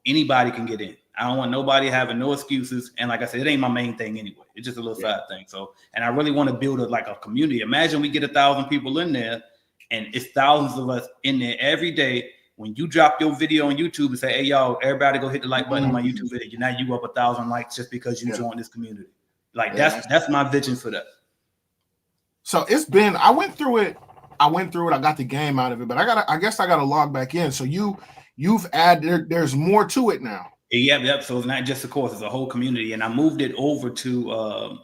anybody can get in. I don't want nobody having no excuses. And like I said, it ain't my main thing anyway. It's just a little side thing. So, and I really want to build a community. Imagine we get 1,000 people in there and it's thousands of us in there every day. When you drop your video on YouTube and say, hey, y'all, everybody go hit the like button on my YouTube video. Now you up 1,000 likes just because you joined this community. Like that's my vision for that. So I went through it. I got the game out of it, but I guess I got to log back in. So you've added, there's more to it now. Yep. So it's not just a course, it's a whole community. And I moved it over to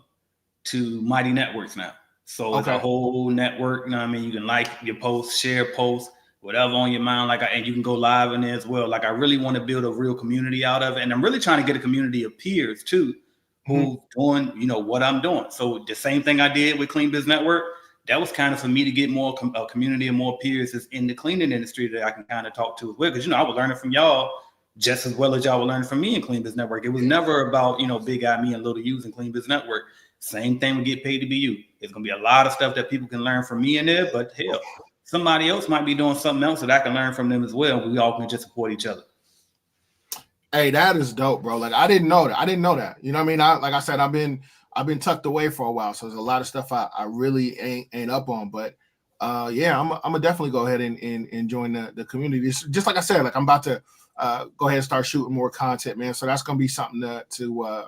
Mighty Networks now. So it's a whole network. You know what I mean? You can like your posts, share posts, whatever on your mind. And you can go live in there as well. Like I really want to build a real community out of it. And I'm really trying to get a community of peers too, who doing, what I'm doing. So the same thing I did with Clean Biz Network, that was kind of for me to get more a community of more peers that's in the cleaning industry that I can kind of talk to as well. Because, I was learning from y'all just as well as y'all were learning from me in Clean Biz Network. It was never about, big eye me and little U's in Clean Biz Network. Same thing with Get Paid to Be You. It's going to be a lot of stuff that people can learn from me in there, but hell, somebody else might be doing something else that I can learn from them as well. We all can just support each other. Hey, that is dope, bro. Like I didn't know that. You know what I mean? Like I said, I've been tucked away for a while, so there's a lot of stuff I really ain't up on. But I'm gonna definitely go ahead and join the community. Just like I said, like I'm about to go ahead and start shooting more content, man. So that's gonna be something to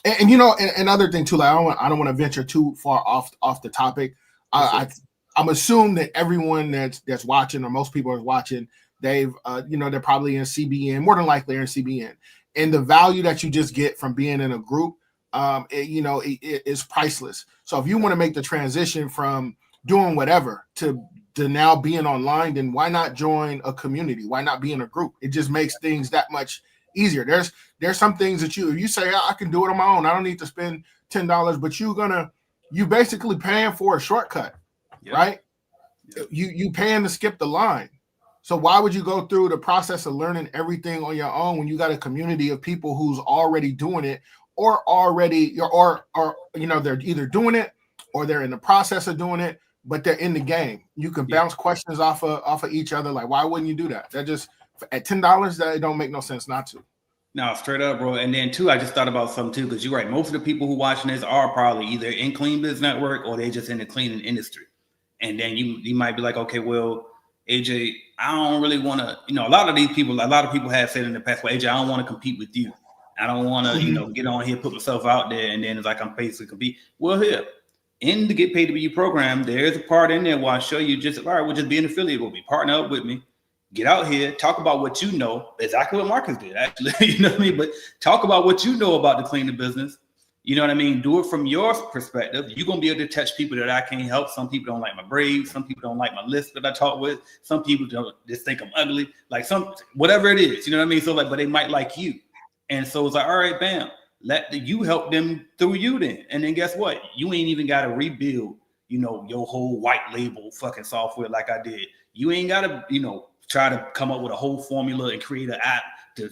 another thing too. Like I don't want to venture too far off the topic. I'm assuming that everyone that's watching, or most people are watching, they've they're probably in CBN, more than likely they're in CBN, and the value that you just get from being in a group, it is priceless. So if you want to make the transition from doing whatever to now being online, then why not join a community? Why not be in a group? It just makes things that much easier. There's some things that you say, I can do it on my own. I don't need to spend $10, but you basically paying for a shortcut, right? Yep. You paying to skip the line. So why would you go through the process of learning everything on your own when you got a community of people who's already doing it, or they're either doing it or they're in the process of doing it, but they're in the game. You can bounce questions off of each other. Like, why wouldn't you do that? That just at $10, that it don't make no sense not to. No, straight up, bro. And then too, I just thought about something too, because you're right. Most of the people who watching this are probably either in Clean Biz Network or they just in the cleaning industry. And then you might be like, okay, well, AJ, I don't really want to, a lot of people have said in the past, well, AJ, I don't want to compete with you. I don't want to, get on here, put myself out there, and then it's like I'm basically compete. Well, here, in the Get Paid to Be You program, there's a part in there where I show you just, all right, we'll just be an affiliate with me, partner up with me, get out here, talk about what you know, exactly what Marcus did, actually, you know what I mean? But talk about what you know about the cleaning business. You know what I mean? Do it from your perspective. You're going to be able to touch people that I can't help. Some people don't like my braids. Some people don't like my list that I talk with. Some people don't just think I'm ugly. Like whatever it is, you know what I mean? So but they might like you. And so it's like, all right, bam, let you help them through you then. And then guess what? You ain't even got to rebuild, your whole white label fucking software like I did. You ain't got to, try to come up with a whole formula and create an app to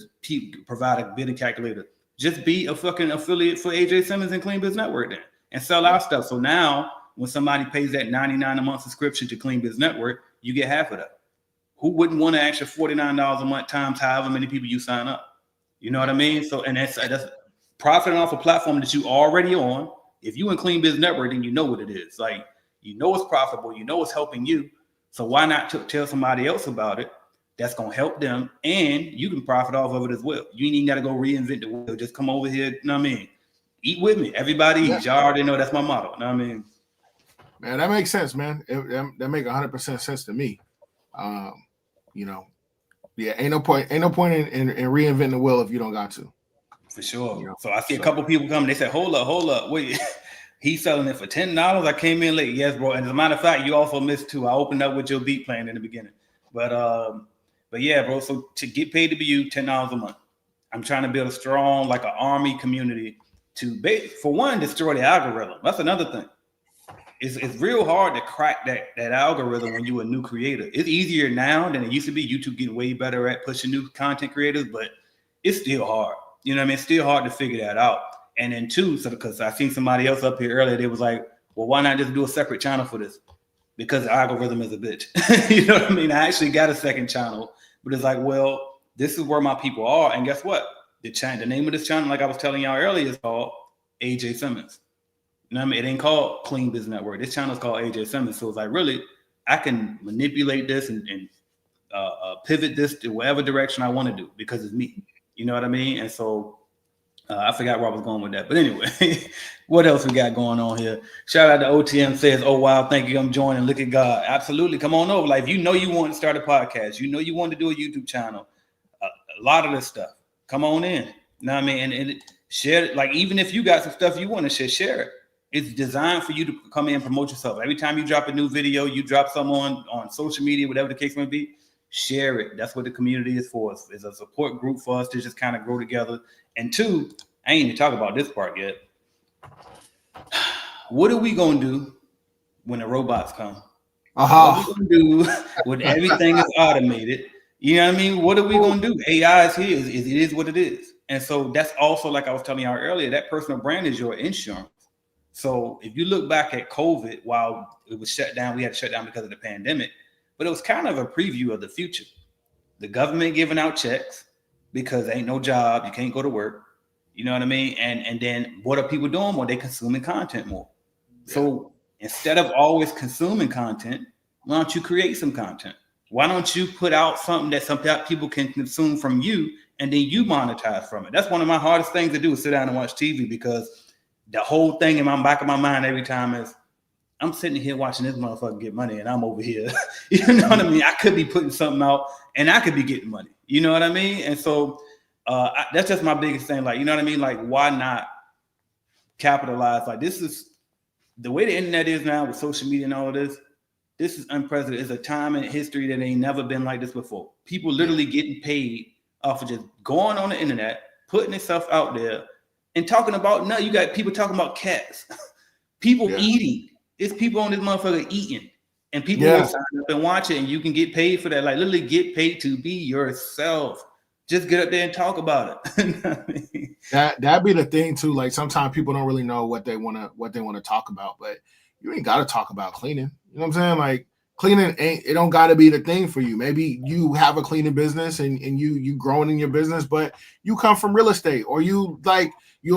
provide a bidding calculator. Just be a fucking affiliate for AJ Simmons and Clean Biz Network then, and sell our stuff. So now when somebody pays that $99 a month subscription to Clean Biz Network, you get half of that. Who wouldn't want an extra $49 a month times however many people you sign up? You know what I mean? So, and that's profiting off a platform that you already on. If you in Clean Biz Network, then you know what it is. Like, it's profitable. It's helping you. So why not tell somebody else about it? That's going to help them, and you can profit off of it as well. You ain't even got to go reinvent the wheel. Just come over here, you know what I mean? Eat with me. Everybody eats. Y'all already know that's my motto. You know what I mean? Man, that makes sense, man. That make 100% sense to me. Ain't no point in reinventing the wheel if you don't got to. For sure. So I see a couple people coming. They said, hold up. Wait, he's selling it for $10. I came in late. Yes, bro. And as a matter of fact, you also missed too. I opened up with your beat playing in the beginning. But yeah, bro. So to Get Paid to Be You, $10 a month. I'm trying to build a strong, an army community to, for one, destroy the algorithm. That's another thing. it's real hard to crack that algorithm when you're a new creator. It's easier now than it used to be. YouTube getting way better at pushing new content creators, but it's still hard. You know what I mean? It's still hard to figure that out. And then two, so because I seen somebody else up here earlier, they was like, well, why not just do a separate channel for this? Because the algorithm is a bitch. You know what I mean? I actually got a second channel, but it's like, well, this is where my people are. And guess what? The name of this channel, like I was telling y'all earlier, is called AJ Simmons. You know what I mean? It ain't called Clean Business Network. This channel is called AJ Simmons. So it's like, really, I can manipulate this and pivot this to whatever direction I want to do because it's me. You know what I mean? And so I forgot where I was going with that. But anyway, what else we got going on here? Shout out to OTM says, oh, wow, thank you. I'm joining. Look at God. Absolutely. Come on over. Like, if you know you want to start a podcast, you know you want to do a YouTube channel, a lot of this stuff. Come on in. You know what I mean? And share it. Like, even if you got some stuff you want to share it. It's designed for you to come in and promote yourself. Every time you drop a new video, you drop some on social media, whatever the case may be, share it. That's what the community is for. It's a support group for us to just kind of grow together. And two, I ain't even talk about this part yet. What are we going to do when the robots come? What are we going to do when everything is automated? You know what I mean? What are we going to do? AI is here. It is what it is. And so that's also, like I was telling y'all earlier, that personal brand is your insurance. So if you look back at COVID, while it was shut down, we had to shut down because of the pandemic, but it was kind of a preview of the future. The government giving out checks because ain't no job, you can't go to work. You know what I mean? And then what are people doing? Well, they consuming content more. Yeah. So instead of always consuming content, why don't you create some content? Why don't you put out something that some people can consume from you and then you monetize from it? That's one of my hardest things to do is sit down and watch TV because the whole thing in my back of my mind every time is I'm sitting here watching this motherfucker get money and I'm over here. You know what I mean? I could be putting something out and I could be getting money. You know what I mean? And so that's just my biggest thing. Like, you know what I mean? Like, why not capitalize? Like, this is the way the internet is now with social media and all of this. This is unprecedented. It's a time in history that ain't never been like this before. People literally getting paid off of just going on the internet, putting itself out there, and talking about, no, you got people talking about cats, people eating. It's people on this motherfucker eating, and people will sign up and watch it, and you can get paid for that. Like, literally get paid to be yourself. Just get up there and talk about it. That'd be the thing too. Like, sometimes people don't really know what they want to talk about, but you ain't got to talk about cleaning. You know what I'm saying? Like, cleaning it don't got to be the thing for you. Maybe you have a cleaning business and you growing in your business, but you come from real estate, or you're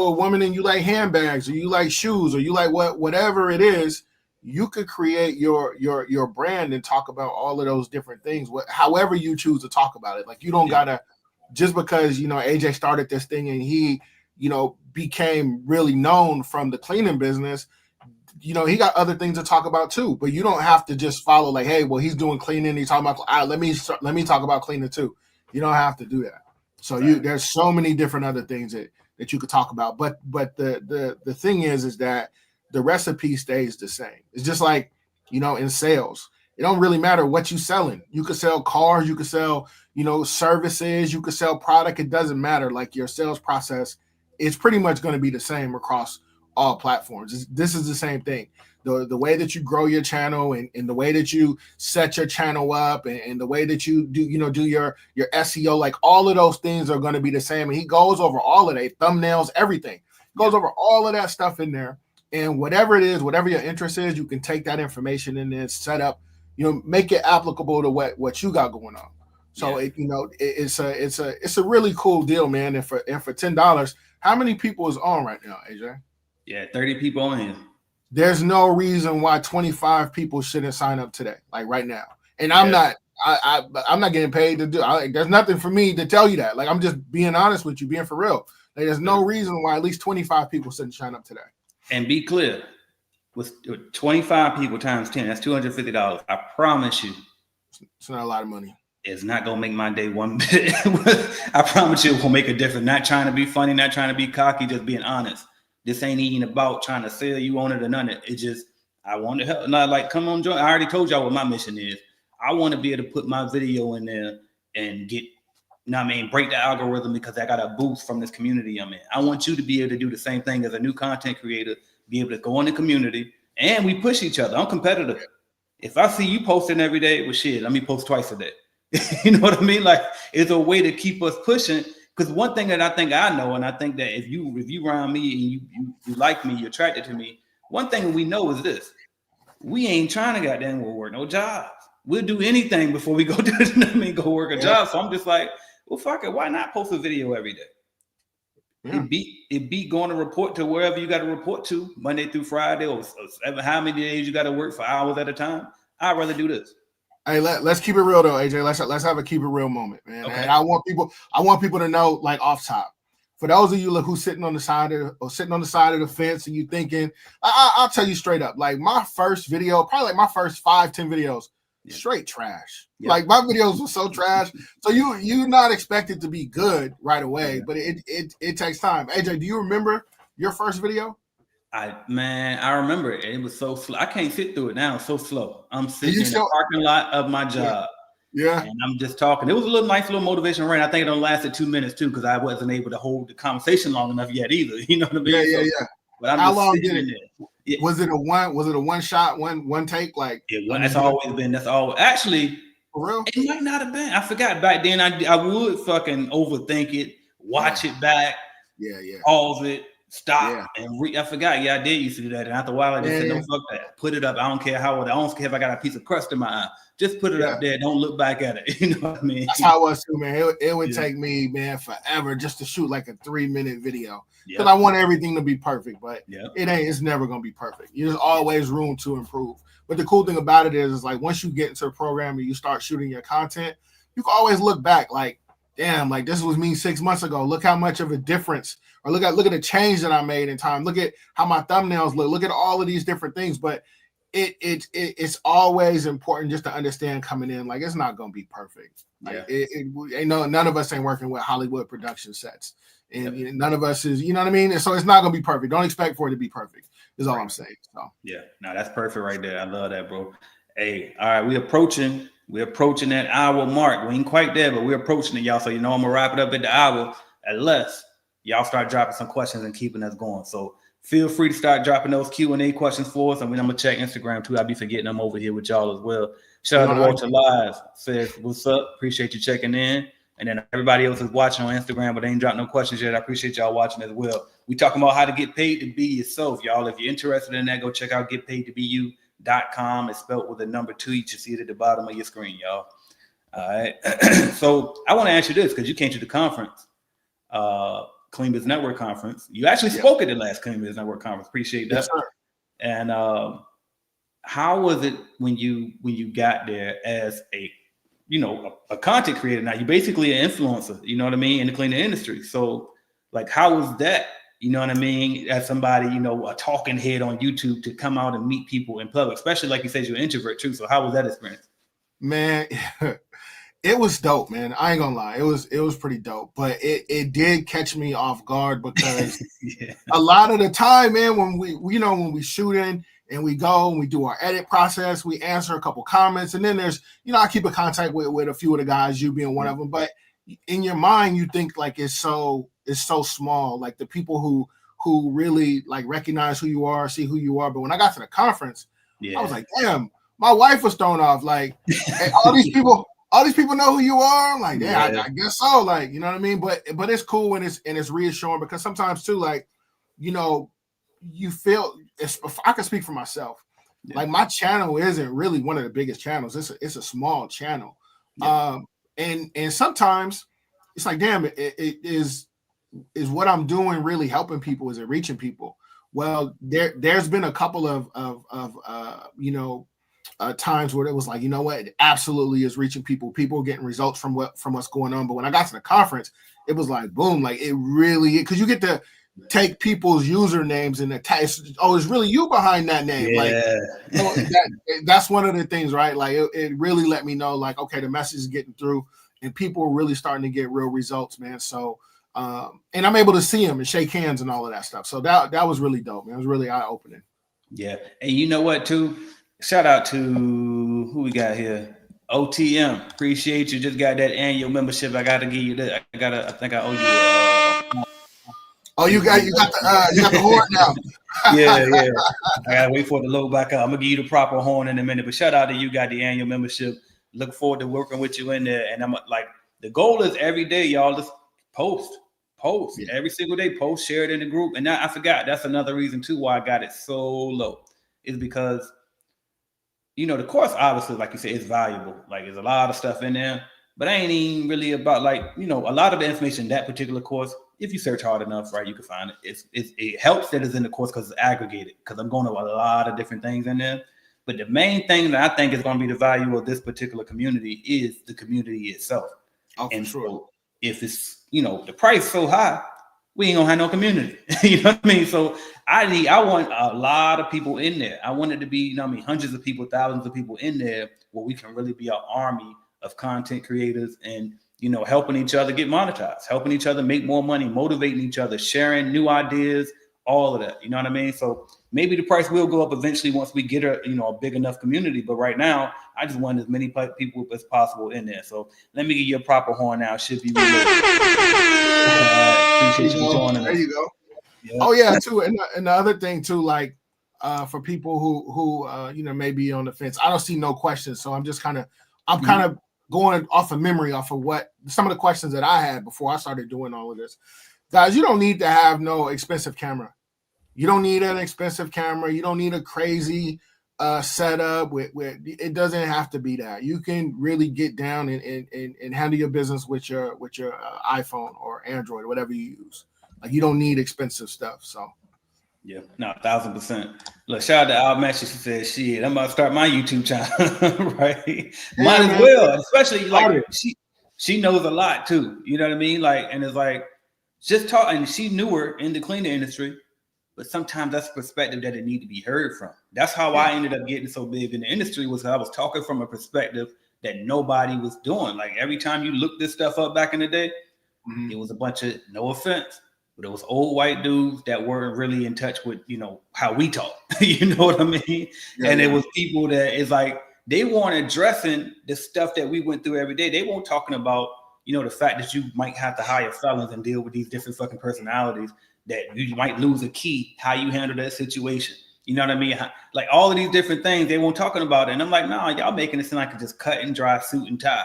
a woman and you like handbags, or you like shoes, or you like whatever it is. You could create your brand and talk about all of those different things, however you choose to talk about it. Like, you don't gotta, just because, you know, AJ started this thing and he, you know, became really known from the cleaning business, you know, he got other things to talk about too. But you don't have to just follow like, hey, well, he's doing cleaning, he's talking about, let me talk about cleaning too. You don't have to do that. So there's so many different other things that you could talk about. But the thing is that the recipe stays the same. It's just like, you know, in sales, it don't really matter what you selling. You could sell cars, you could sell, you know, services, you could sell product. It doesn't matter. Like, your sales process is pretty much going to be the same across all platforms. This is the same thing. The way that you grow your channel and the way that you set your channel up and the way that you do your SEO, like, all of those things are going to be the same. And he goes over all of that, thumbnails, everything. Goes over all of that stuff in there. And whatever it is, whatever your interest is, you can take that information in there, set up, you know, make it applicable to what you got going on. So it's a really cool deal, man. And for $10, how many people is on right now, AJ? Yeah, 30 people on here. There's no reason why 25 people shouldn't sign up today, like right now. And I'm not getting paid to do. There's nothing for me to tell you that. Like, I'm just being honest with you, being for real. Like, there's no reason why at least 25 people shouldn't sign up today. And be clear, with 25 people times 10, that's $250. I promise you, it's not a lot of money. It's not gonna make my day one bit. I promise you, it will make a difference. Not trying to be funny, not trying to be cocky, just being honest. This ain't even about trying to sell you on it or none of it. It's just, I want to help. Not like, come on, join. I already told y'all what my mission is. I want to be able to put my video in there and get, break the algorithm, because I got a boost from this community I'm in. I want you to be able to do the same thing as a new content creator, be able to go in the community, And we push each other. I'm competitive. If I see you posting every day, well, shit, let me post twice a day. You know what I mean? Like, it's a way to keep us pushing. Because one thing that I think I know, and I think that if you around me and you like me, you're attracted to me, one thing we know is this: we ain't trying to goddamn work no jobs. We'll do anything before we go go work a job. So I'm just like, well, fuck it, why not post a video every day? Yeah. It beat going to report to wherever you got to report to Monday through Friday, or how many days you got to work for hours at a time. I'd rather do this. Hey, let's keep it real though, AJ. Let's have a keep it real moment, man. Okay. And I want people to know, like, off top. For those of you who's sitting on the side of the fence and you thinking, I'll tell you straight up, like my first video, probably like my first 5-10 videos, straight trash. Yeah. Like my videos were so trash. So you're not expected to be good right away, but it takes time. AJ, do you remember your first video? I remember it. It was so slow. I can't sit through it now. It's so slow. I'm sitting in the parking lot of my job. Yeah. And I'm just talking. It was a nice little motivation rant. I think it only lasted 2 minutes too, because I wasn't able to hold the conversation long enough yet either. You know what I mean? Yeah. But I'm How long did it? Yeah. Was it a one shot, one take? Like that's always been. That's all. Actually, for real? It might not have been. I forgot back then. I would fucking overthink it, watch it back, pause it, stop, and I forgot. Yeah, I did used to do that. And after a while, I just said, "No, fuck that. Put it up. I don't care how. I don't care if I got a piece of crust in my eye. Just put it up there. Don't look back at it." You know what I mean? That's how it was too, man. It would take me, man, forever just to shoot like a 3-minute video. Because I want everything to be perfect, but it's never gonna be perfect. There's always room to improve. But the cool thing about it is like once you get into the program and you start shooting your content, you can always look back like, damn, like this was me 6 months ago. Look how much of a difference, or look at the change that I made in time. Look at how my thumbnails look. Look at all of these different things. But it's always important just to understand coming in, like it's not gonna be perfect. Like none of us ain't working with Hollywood production sets. And none of us is, you know what I mean? And so it's not going to be perfect. Don't expect for it to be perfect is all I'm saying. So that's perfect right there. I love that, bro. Hey, all right, we're approaching that hour mark. We ain't quite there, but we're approaching it, y'all. So, I'm going to wrap it up at the hour unless y'all start dropping some questions and keeping us going. So feel free to start dropping those Q&A questions for us. And I'm going to check Instagram too. I'll be forgetting them over here with y'all as well. Shout out to Walter Live. Says, what's up? Appreciate you checking in. And then everybody else is watching on Instagram, but they ain't dropped no questions yet. I appreciate y'all watching as well. We talking about how to get paid to be yourself, y'all. If you're interested in that, go check out getpaidtobeyou.com. It's spelled with a number 2. You should see it at the bottom of your screen, y'all. All right. So I want to ask you this, because you came to the conference, Clean Biz Network conference. You actually spoke at the last Clean Biz Network conference. Appreciate that. Yes, sir. And how was it when you got there as a content creator? Now you're basically an influencer, you know what I mean, in the cleaning industry. So like, how was that, you know what I mean, as somebody, a talking head on YouTube to come out and meet people in public, especially like you said, you're an introvert too. So how was that experience? Man, it was dope, man. I ain't gonna lie. It was pretty dope, but it did catch me off guard because a lot of the time, man, when we shooting and we go and we do our edit process, we answer a couple comments, and then there's, I keep in contact with a few of the guys, you being one of them. But in your mind, you think like it's so small, like the people who really like recognize who you are, see who you are. But when I got to the conference, I was like, damn, my wife was thrown off. Like, hey, all these people know who you are. I'm like, I guess so. Like, you know what I mean? But it's cool and it's reassuring, because sometimes too, like, you feel, if I can speak for myself, like my channel isn't really one of the biggest channels. It's a small channel. And sometimes it's like, damn, it is what I'm doing really helping people? Is it reaching people? Well, there's been a couple of times where it was like, you know what, it absolutely is reaching people. People are getting results from what's going on. But when I got to the conference, it was like, boom, like it really, because you get to take people's usernames and attach, it's really you behind that name. That's one of the things, right? Like it really let me know, like, okay, the message is getting through and people are really starting to get real results, man. So and I'm able to see them and shake hands and all of that stuff. So that was really dope, man. It was really eye-opening. Yeah. And you know what too? Shout out to who we got here. OTM. Appreciate you. Just got that annual membership. I gotta give you that. I think I owe you Oh, you got the horn now. Yeah. I gotta wait for it to load back up. I'm gonna give you the proper horn in a minute. But shout out to you, got the annual membership. Look forward to working with you in there. And I'm like, the goal is every day, y'all just post every single day. Post, share it in the group. And now I forgot. That's another reason too why I got it so low. Is because the course obviously, like you said, is valuable. Like there's a lot of stuff in there, but I ain't even really about a lot of the information in that particular course. If you search hard enough, right, you can find it. It helps that it's in the course because it's aggregated. Because I'm going to a lot of different things in there. But the main thing that I think is going to be the value of this particular community is the community itself. Oh, and sure. So if it's the price so high, we ain't gonna have no community. You know what I mean? So I want a lot of people in there. I want it to be, hundreds of people, thousands of people in there where we can really be an army of content creators and helping each other get monetized, helping each other make more money, motivating each other, sharing new ideas, all of that. You know what I mean? So maybe the price will go up eventually once we get a big enough community. But right now, I just want as many people as possible in there. So let me give you a proper horn now. Should be really appreciate you joining us. There you go. Yeah. Oh yeah, too. And the other thing too, like for people who may be on the fence, I don't see no questions. So I'm just kind of going off of memory, off of what some of the questions that I had before I started doing all of this. Guys, you don't need to have no expensive camera. You don't need an expensive camera. You don't need a crazy setup. With it doesn't have to be that. You can really get down and handle your business with your iPhone or Android or whatever you use. Like you don't need expensive stuff. So. Yeah, no, 1,000%. Look, shout out to Al Messi. She said, "Shit, I'm about to start my YouTube channel." Right? Might as well, especially like she knows a lot too. You know what I mean? Like, and it's like just talking. She newer in the cleaning industry, but sometimes that's a perspective that it need to be heard from. That's how I ended up getting so big in the industry, was I was talking from a perspective that nobody was doing. Like every time you look this stuff up back in the day, it was a bunch of, no offense, but it was old white dudes that weren't really in touch with, how we talk. You know what I mean? It was people that is like, they weren't addressing the stuff that we went through every day. They weren't talking about, the fact that you might have to hire felons and deal with these different fucking personalities, that you might lose a key, how you handle that situation. You know what I mean? Like all of these different things, they weren't talking about it. And I'm like, nah, y'all making it seem like it's just cut and dry, suit and tie.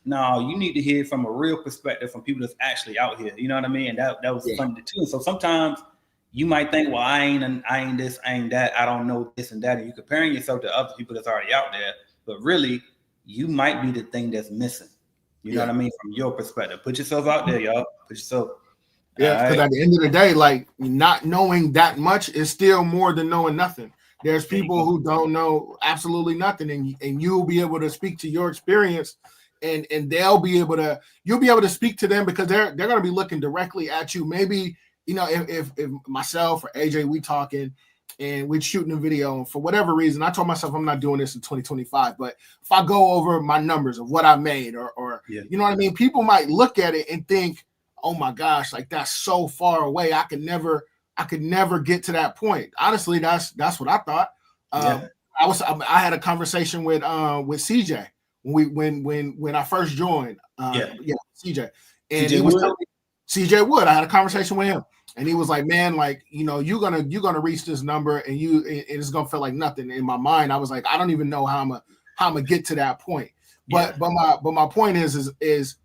No, you need to hear from a real perspective from people that's actually out here. You know what I mean? And that was fun too. So sometimes you might think, well, I ain't this, I ain't that, I don't know this and that. And you're comparing yourself to other people that's already out there. But really, you might be the thing that's missing. You know what I mean? From your perspective. Put yourself out there, y'all. Put yourself. Yeah, because at the end of the day, like not knowing that much is still more than knowing nothing. There's people who don't know absolutely nothing, and you'll be able to speak to your experience, and you'll be able to speak to them because they're going to be looking directly at you. Maybe if myself or AJ we talking and we're shooting a video, and for whatever reason, I told myself I'm not doing this in 2025. But if I go over my numbers of what I made, or you know what I mean, people might look at it and think, oh my gosh, like that's so far away. I could never get to that point. Honestly, that's what I thought. I had a conversation with CJ when I first joined. CJ. And he was telling me, CJ Wood. I had a conversation with him, and he was like, man, like, you're gonna reach this number, and it's gonna feel like nothing. In my mind, I was like, I don't even know how I'm gonna get to that point. But my point is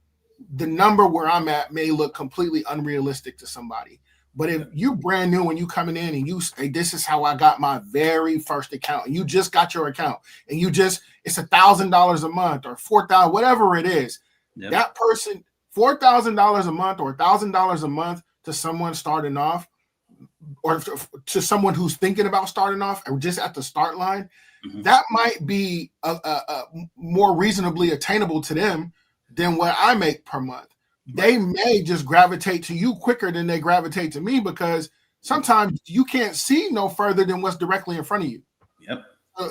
the number where I'm at may look completely unrealistic to somebody. But if you brand new and you coming in and you say, this is how I got my very first account, and you just got your account, and it's $1,000 a month or $4,000, whatever it is, that person, $4,000 a month or $1,000 a month to someone starting off, or to someone who's thinking about starting off or just at the start line, that might be a more reasonably attainable to them than what I make per month. They may just gravitate to you quicker than they gravitate to me, because sometimes you can't see no further than what's directly in front of you.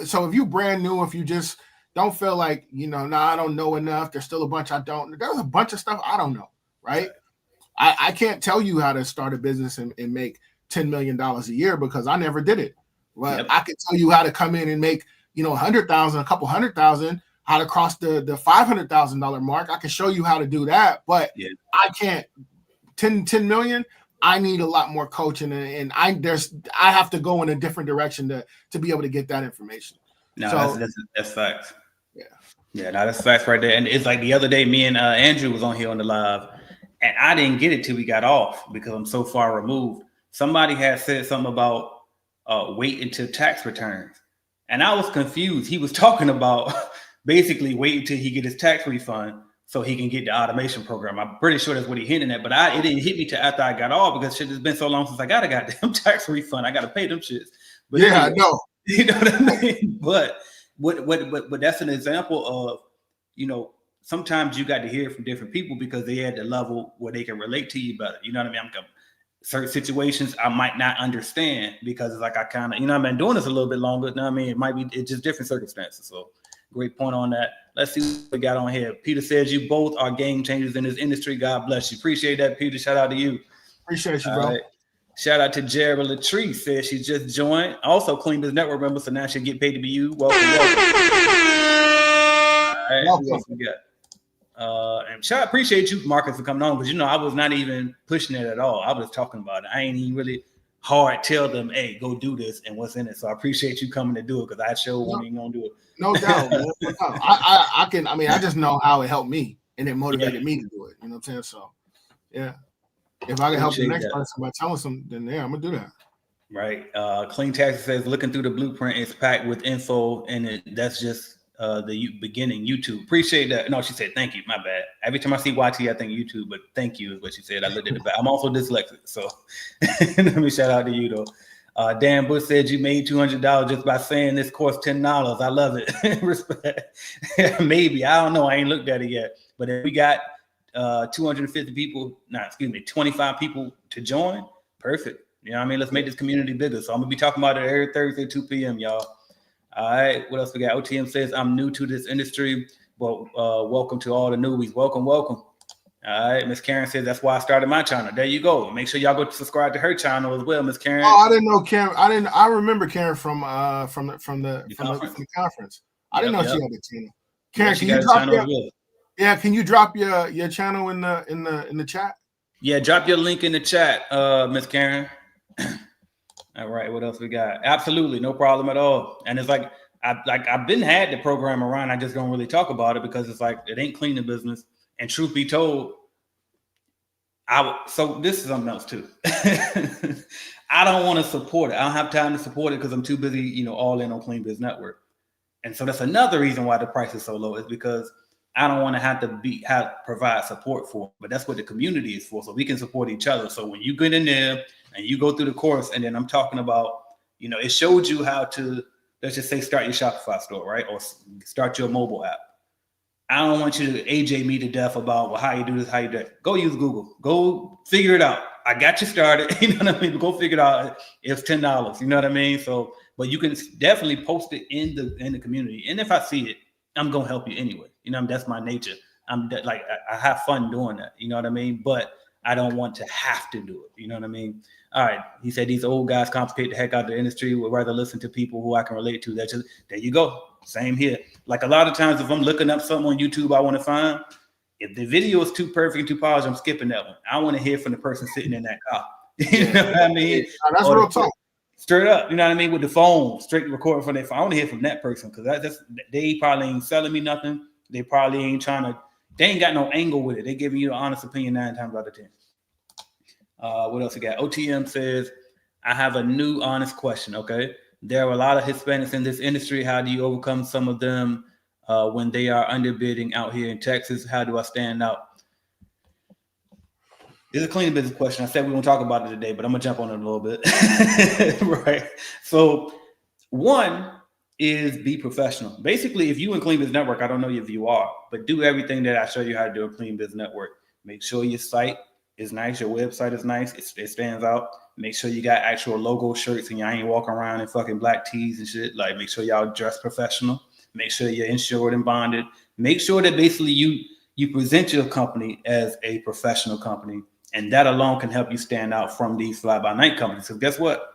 So if you brand new, if you just don't feel like, I don't know enough, there's still a bunch I don't know. There's a bunch of stuff I don't know, right? I can't tell you how to start a business and make $10 million a year because I never did it. But I can tell you how to come in and make, 100,000, a couple 100,000, how to cross the $500,000 mark. I can show you how to do that, but I can't 10 million. I need a lot more coaching, and I have to go in a different direction to be able to get that information. No, so, that's facts. Yeah, no, that's facts right there. And it's like the other day, me and Andrew was on here on the live, and I didn't get it till we got off because I'm so far removed. Somebody had said something about wait until tax returns, and I was confused. He was talking about basically wait until he get his tax refund so he can get the automation program. I'm pretty sure that's what he hinted at, but it didn't hit me till after I got off because shit has been so long since I got a goddamn tax refund. I got to pay them shits. But yeah, anyway, I know. You know what I mean? But that's an example of, sometimes you got to hear from different people because they at the level where they can relate to you better. You know what I mean? Certain situations I might not understand because it's like I kind of, I've been doing this a little bit longer. You know what I mean? It's just different circumstances. So great point on that. Let's see what we got on here. Peter says you both are game changers in this industry. God bless you. Appreciate that, Peter. Shout out to you. Appreciate you, bro. Right. Shout out to Jared Latrice. Says she just joined. Also, Clean Biz Network member, so now she'll get paid to be you. Welcome. All right. Who else we got? And shout appreciate you, Marcus, for coming on because I was not even pushing it at all. I was talking about it. I ain't even really hard tell them, hey, go do this and what's in it. So I appreciate you coming to do it because I sure wasn't even gonna do it. No doubt. Man. I just know how it helped me and it motivated me to do it. You know what I'm saying? So yeah. If I can help the next person by telling them, then yeah, I'm gonna do that. Right. Clean Taxi says looking through the blueprint is packed with info, and that's just the beginning. YouTube. Appreciate that. No, she said thank you. My bad. Every time I see YT, I think YouTube, but thank you is what she said. I looked at the back. I'm also dyslexic, so let me shout out to you though. Dan Bush said you made $200 just by saying this course $10. I love it. Respect. Maybe I don't know. I ain't looked at it yet, but if we got 250 people, 25 people to join, perfect. You know what I mean? Let's make this community bigger. So I'm gonna be talking about it every Thursday, 2 p.m. y'all. All right, what else we got? OTM says I'm new to this industry, but welcome to all the newbies. Welcome. All right, Miss Karen says that's why I started my channel. There you go. Make sure y'all go subscribe to her channel as well, Miss Karen. Oh, I didn't know Karen. I remember Karen from the conference. I didn't know she had a channel. Karen, can you drop can you drop your channel in the chat? Yeah, drop your link in the chat, Miss Karen. All right, what else we got? Absolutely, no problem at all. And it's like I've been had the program around. I just don't really talk about it because it's like it ain't cleaning business. And truth be told, so this is something else too. I don't want to support it. I don't have time to support it because I'm too busy, all in on Clean Biz Network. And so that's another reason why the price is so low is because I don't want to have to provide support for it, but that's what the community is for. So we can support each other. So when you get in there and you go through the course, and then I'm talking about, it showed you how to, let's just say, start your Shopify store, right? Or start your mobile app. I don't want you to AJ me to death about, well, how you do this, how you do it. Go use Google. Go figure it out. I got you started. You know what I mean? Go figure it out. It's $10. You know what I mean? So, but you can definitely post it in the community. And if I see it, I'm gonna help you anyway. That's my nature. I have fun doing that. You know what I mean? But I don't want to have to do it. You know what I mean? All right. He said these old guys complicate the heck out of the industry. Would rather listen to people who I can relate to. There you go. Same here. Like a lot of times, if I'm looking up something on YouTube I want to find, if the video is too perfect and too polished, I'm skipping that one. I want to hear from the person sitting in that car. You know what I mean? That's real talk. Straight up, you know what I mean? With the phone, straight recording from their phone. I want to hear from that person because they probably ain't selling me nothing. They probably ain't they ain't got no angle with it. They giving you an honest opinion 9 times out of 10. What else we got? OTM says, I have a new honest question, okay? There are a lot of Hispanics in this industry. How do you overcome some of them when they are underbidding out here in Texas? How do I stand out? This is a clean business question. I said we won't talk about it today, but I'm going to jump on it a little bit. Right. So one is be professional. Basically, if you in Clean Biz Network, I don't know if you are, but do everything that I show you how to do in Clean Biz Network. Make sure your site is nice. Your website is nice. It stands out. Make sure you got actual logo shirts and y'all ain't walking around in fucking black tees and shit. Like, make sure y'all dress professional. Make sure you're insured and bonded. Make sure that basically you present your company as a professional company. And that alone can help you stand out from these fly-by-night companies. Because guess what?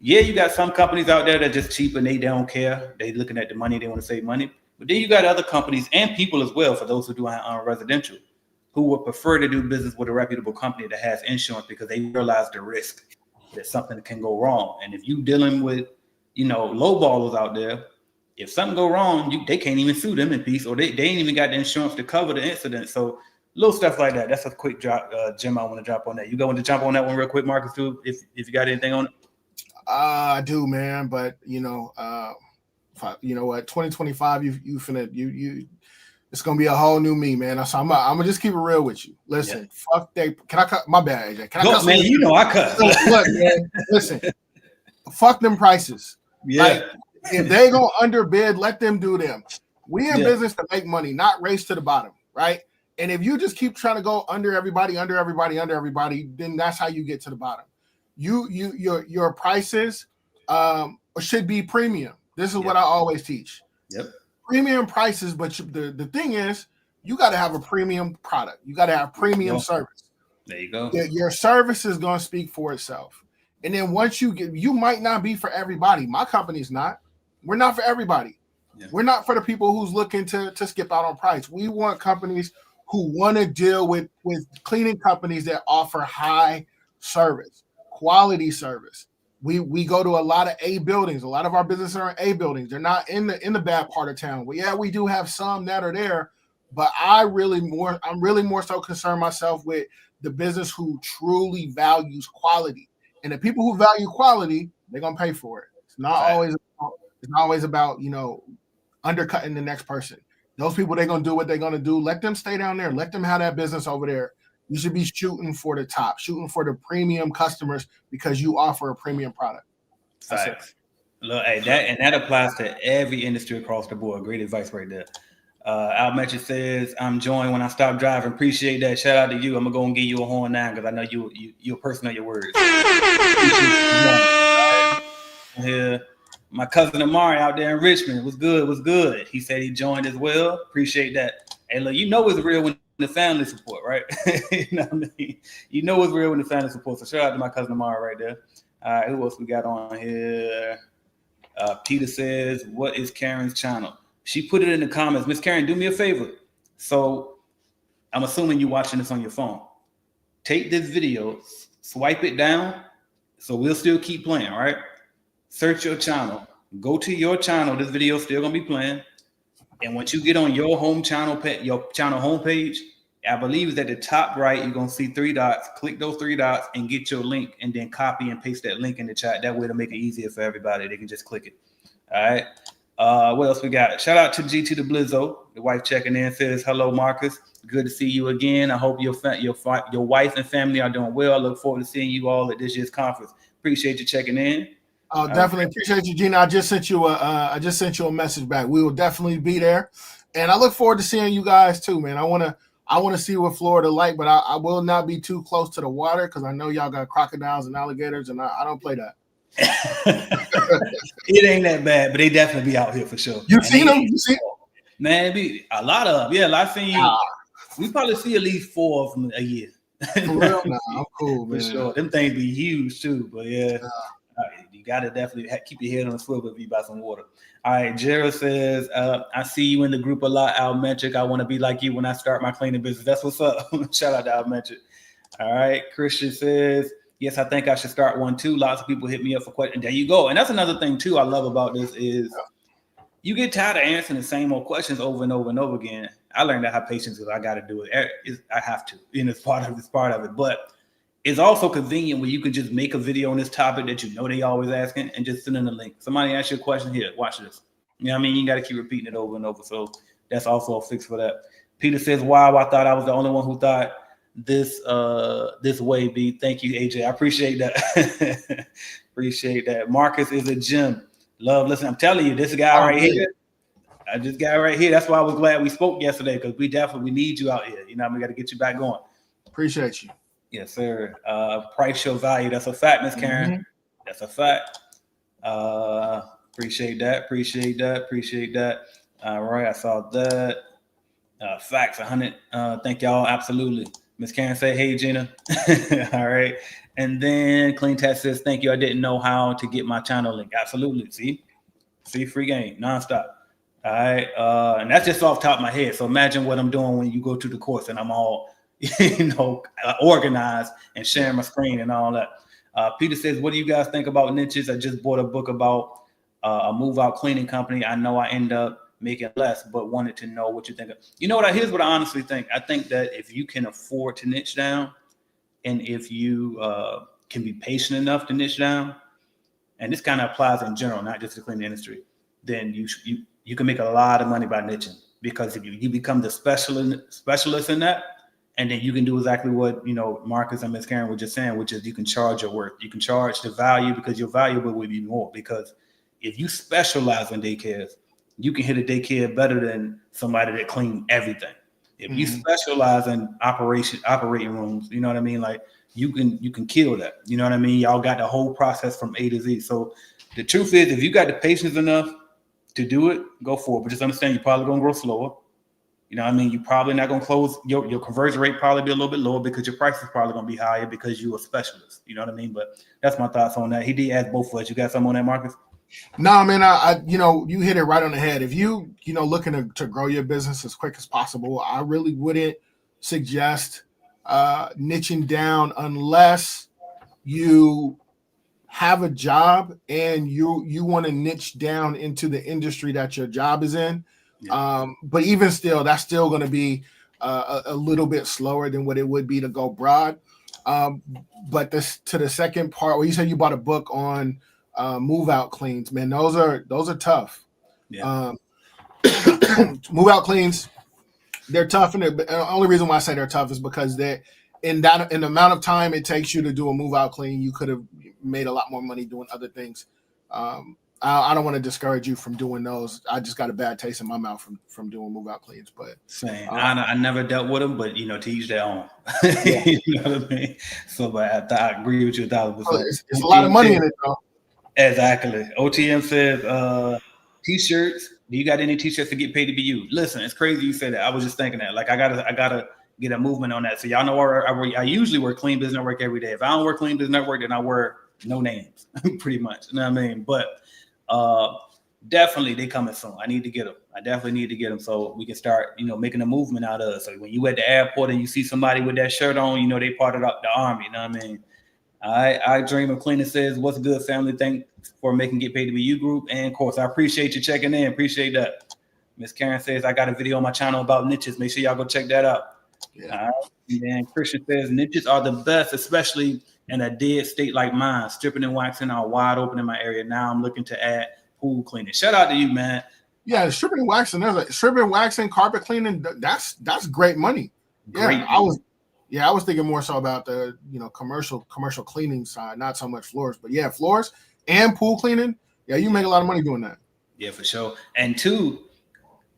Yeah, you got some companies out there that are just cheap and they don't care. They looking at the money. They want to save money. But then you got other companies and people as well, for those who do residential, who would prefer to do business with a reputable company that has insurance because they realize the risk that something can go wrong. And if you dealing with, lowballers out there, if something go wrong, they can't even sue them in peace, or they ain't even got the insurance to cover the incident. So little stuff like that. That's a quick drop, Jim. I want to drop on that. You going to jump on that one real quick, Marcus, too, if you got anything on it? I do, man. But you know what? 2025, you. It's gonna be a whole new me, man. So I'm gonna just keep it real with you. Listen, fuck they. Can I cut? My bad, AJ. Can I cut? Man, I cut. Look, man. Listen, fuck them prices. Yeah. Like, if they go underbid, let them do them. We in business to make money, not race to the bottom, right? And if you just keep trying to go under everybody, then that's how you get to the bottom. Your prices should be premium. This is what I always teach. Yep. Premium prices, but the thing is, you got to have a premium product. You got to have premium service. There you go. Your service is going to speak for itself. And then once you might not be for everybody. My company's not. We're not for everybody. Yeah. We're not for the people who's looking to skip out on price. We want companies who want to deal with cleaning companies that offer high service, quality service. We go to a lot of A buildings. A lot of our businesses are in A buildings. They're not in the bad part of town. Well, we do have some that are there, but I'm really more so concerned myself with the business who truly values quality. And the people who value quality, they're gonna pay for it. It's not always about undercutting the next person. Those people, they're gonna do what they're gonna do. Let them stay down there. Let them have that business over there. You should be shooting for the top, shooting for the premium customers because you offer a premium product. Facts. Look, that applies to every industry across the board. Great advice right there. Al Metcher says, "I'm joined when I stop driving." Appreciate that. Shout out to you. I'm gonna go and give you a horn now because I know you're a person of your words. Here, my cousin Amari out there in Richmond. Was good. He said he joined as well. Appreciate that. Hey, look, it's real when the family support, right? You know what I mean? It's real when the family support. So shout out to my cousin Amara right there. All right, who else we got on here? Peter says, "What is Karen's channel?" She put it in the comments. Miss Karen, do me a favor. So I'm assuming you're watching this on your phone. Take this video, swipe it down, so we'll still keep playing, all right? Search your channel. Go to your channel. This video is still gonna be playing. And once you get on your home channel, your channel homepage, I believe it's at the top right, you're going to see 3 dots. Click those 3 dots and get your link and then copy and paste that link in the chat. That way to make it easier for everybody. They can just click it. All right. What else we got? Shout out to GT the Blizzo. The wife checking in says, "Hello, Marcus. Good to see you again. I hope your wife and family are doing well. I look forward to seeing you all at this year's conference." Appreciate you checking in. Definitely appreciate you, Gina. I just sent you a message back. We will definitely be there, and I look forward to seeing you guys too, man. I want to see what Florida like, but I will not be too close to the water because I know y'all got crocodiles and alligators, and I don't play that. It ain't that bad, but they definitely be out here for sure. You seen them? You seen? Man, be a lot of them. Yeah, I've seen. We probably see at least 4 of them a year. For real? Nah, I'm cool, man. For sure. Them things be huge too, but yeah. You gotta definitely keep your head on the swivel if you buy some water. All right, Jared says, "I see you in the group a lot, Al Metric. I want to be like you when I start my cleaning business." That's what's up. Shout out to Al Metric. All right, Christian says, "Yes, I think I should start one too. Lots of people hit me up for questions." There you go. And that's another thing too I love about this is you get tired of answering the same old questions over and over and over again. I learned to have patience because I got to do it. I have to, and it's part of it. But it's also convenient when you can just make a video on this topic that they always asking and just send in a link. Somebody ask you a question here, watch this. You know what I mean? You got to keep repeating it over and over. So that's also a fix for that. Peter says, "Wow, I thought I was the only one who thought this way, B." Thank you, AJ. I appreciate that. Appreciate that. Marcus is a gem. Love, listen, I'm telling you, this guy right here. This guy right here. That's why I was glad we spoke yesterday because we need you out here. You know, we got to get you back going. Appreciate you. Yes, sir. Price show value. That's a fact, Miss Karen. Mm-hmm. That's a fact. Appreciate that. All right, I saw that. Facts, 100. Thank y'all. Absolutely. Miss Karen say, "Hey, Gina." All right. And then Clean Test says, "Thank you. I didn't know how to get my channel link." Absolutely. See, free game, nonstop. All right. And that's just off the top of my head. So imagine what I'm doing when you go to the course and I'm all organized and sharing my screen and all that. Peter says, what do you guys think about niches? I just bought a book about a move out cleaning company. I know I end up making less, but wanted to know what you think. You know what? Here's what I honestly think. I think that if you can afford to niche down, and if you can be patient enough to niche down, and this kind of applies in general, not just the cleaning industry, then you can make a lot of money by niching, because if you become the specialist in that, and then you can do exactly what Marcus and Miss Karen were just saying, which is you can charge your worth. You can charge the value, because your valuable will be more. Because if you specialize in daycares, you can hit a daycare better than somebody that clean everything. If you specialize in operating rooms, you know what I mean? Like you can kill that. You know what I mean? Y'all got the whole process from A to Z. So the truth is, if you got the patience enough to do it, go for it. But just understand, you're probably gonna grow slower. You know what I mean? You're probably not gonna close your conversion rate, probably be a little bit lower, because your price is probably gonna be higher because you're a specialist. You know what I mean? But that's my thoughts on that. He did ask both of us. You got something on that, Marcus? No, man, I you hit it right on the head. If you looking to grow your business as quick as possible, I really wouldn't suggest niching down unless you have a job and you want to niche down into the industry that your job is in. Yeah. But even still, that's still going to be a little bit slower than what it would be to go broad. But to the second part, where you said you bought a book on move out cleans, man, those are tough. Yeah. Move out cleans, they're tough, and the only reason why I say they're tough is because in the amount of time it takes you to do a move out clean, you could have made a lot more money doing other things. I don't want to discourage you from doing those. I just got a bad taste in my mouth from doing move out cleans. But same. I never dealt with them, but to each their own. Yeah. You know what I mean? So, but I agree with you 1,000%. It's a lot of money in it, though. Exactly. OTM says, t-shirts. Do you got any t-shirts to get paid to be you? Listen, it's crazy you say that. I was just thinking that. Like, I gotta get a movement on that. So y'all know I usually wear Clean Biz Network every day. If I don't wear Clean Biz Network, then I wear no names, pretty much. You know what I mean? But definitely they coming soon. I need to get them. I definitely need to get them so we can start, making a movement out of it. So when you at the airport and you see somebody with that shirt on, they part of the army. You know what I mean? I dream of cleaning. Says, what's good, family? Thanks for making Get Paid to Be You group. And of course, I appreciate you checking in. Appreciate that. Miss Karen says, I got a video on my channel about niches. Make sure y'all go check that out. Yeah. All right. And Christian says, niches are the best, especially in a dead state like mine. Stripping and waxing are wide open in my area. Now I'm looking to add pool cleaning. Shout out to you, man. Yeah, stripping and waxing. Stripping, waxing, carpet cleaning. That's great money. Great. I was thinking more so about the commercial cleaning side, not so much floors. But yeah, floors and pool cleaning. Yeah, you make a lot of money doing that. Yeah, for sure. And two,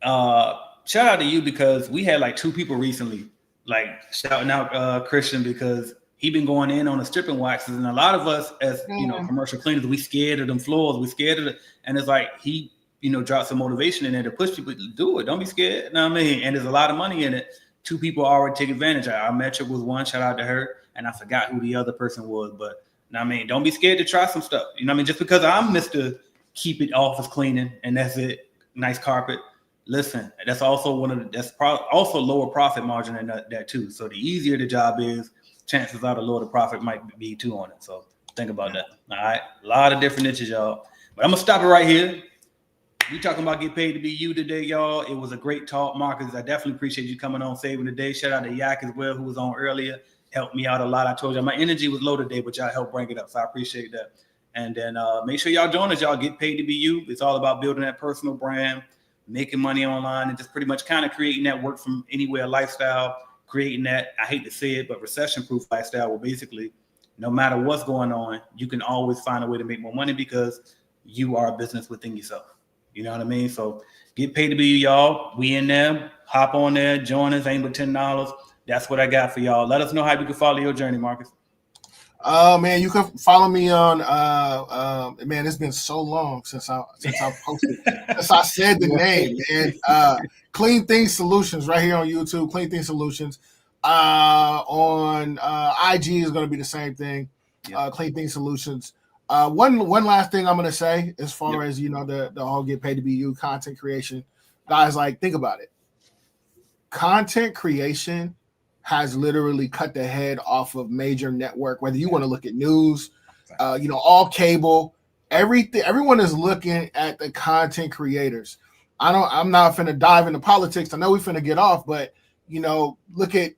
shout out to you, because we had like 2 people recently like shouting out Christian, because he been going in on the stripping waxes, and a lot of us as commercial cleaners, we scared of them floors, we scared of it, and it's like he dropped some motivation in there to push people to do it. Don't be scared. You know what I mean? And there's a lot of money in it. 2 people already take advantage. Our metric was one. Shout out to her, and I forgot who the other person was, but I mean, don't be scared to try some stuff. You know what I mean? Just because I'm Mr. Keep It Office Cleaning and that's it, nice carpet. Listen, that's also also lower profit margin than that too. So the easier the job is, chances are the lower the profit might be too on it. So think about that. All right, a lot of different niches, y'all. But I'm gonna stop it right here. We talking about Get Paid to Be You today, y'all. It was a great talk, Marcus. I definitely appreciate you coming on, saving the day. Shout out to Yak as well, who was on earlier. Helped me out a lot. I told you my energy was low today, but y'all helped bring it up. So I appreciate that. And then make sure y'all join us. Y'all Get Paid to Be You. It's all about building that personal brand, making money online, and just pretty much kind of creating that work from anywhere lifestyle, creating that, I hate to say it, but recession-proof lifestyle where basically no matter what's going on, you can always find a way to make more money because you are a business within yourself. You know what I mean? So Get Paid to Be You, y'all. We in there. Hop on there. Join us. Ain't but $10. That's what I got for y'all. Let us know how you can follow your journey, Marcus. Man, you can follow me on man, it's been so long since I posted, since I said the name, man. Clean Things Solutions right here on YouTube, Clean Things Solutions. On IG is going to be the same thing. Clean Things Solutions. One last thing I'm going to say as far as the whole Get Paid to Be You content creation, guys, like, think about it. Content creation has literally cut the head off of major network, whether you want to look at news, all cable, everything. Everyone is looking at the content creators. I'm not finna dive into politics. I know we finna get off, but look at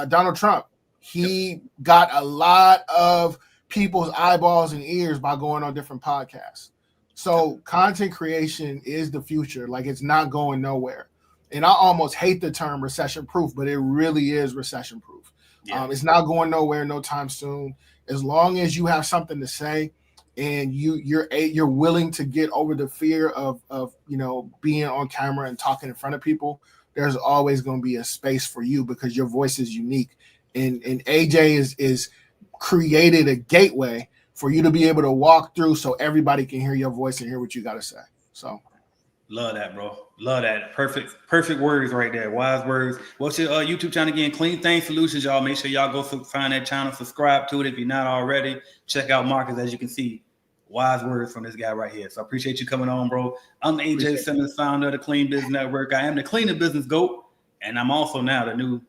Donald Trump. He got a lot of people's eyeballs and ears by going on different podcasts. So content creation is the future. Like, it's not going nowhere. And I almost hate the term recession proof, but it really is recession proof. Yeah. It's not going nowhere no time soon. As long as you have something to say and you're willing to get over the fear of being on camera and talking in front of people, there's always going to be a space for you because your voice is unique. And AJ is created a gateway for you to be able to walk through so everybody can hear your voice and hear what you got to say. So love that, bro. Love that. Perfect words right there. Wise words. What's your YouTube channel again? Clean Thing Solutions, y'all. Make sure y'all go find that channel, subscribe to it if you're not already. Check out Marcus, as you can see. Wise words from this guy right here. So I appreciate you coming on, bro. I'm AJ Simmons, founder of the Clean Business Network. I am the Cleaner Business GOAT, and I'm also now the new,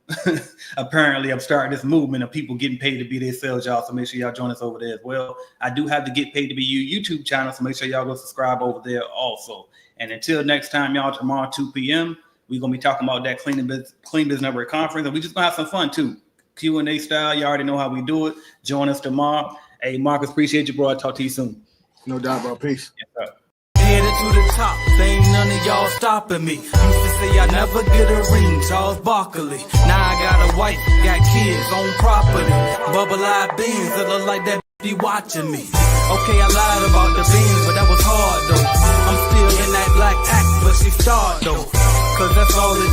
apparently I'm starting this movement of people getting paid to be themselves, y'all. So make sure y'all join us over there as well. I do have the Get Paid to Be You YouTube channel, so make sure y'all go subscribe over there also. And until next time, y'all, tomorrow, 2 p.m., we're going to be talking about that Clean Business Network conference, and we just going to have some fun, too. Q&A style. You already know how we do it. Join us tomorrow. Hey, Marcus, appreciate you, bro. I'll talk to you soon. No doubt, bro. Peace. Yes, sir. Headed to the top, ain't none of y'all stopping me. Used to say I never get a ring, Charles Barkley. Now I got a wife, got kids on property. Bubble-eyed beans that look like that be watching me. Okay, I lied about the beans, but that was hard though. I'm still in that black act, but she starred though. Cause that's all it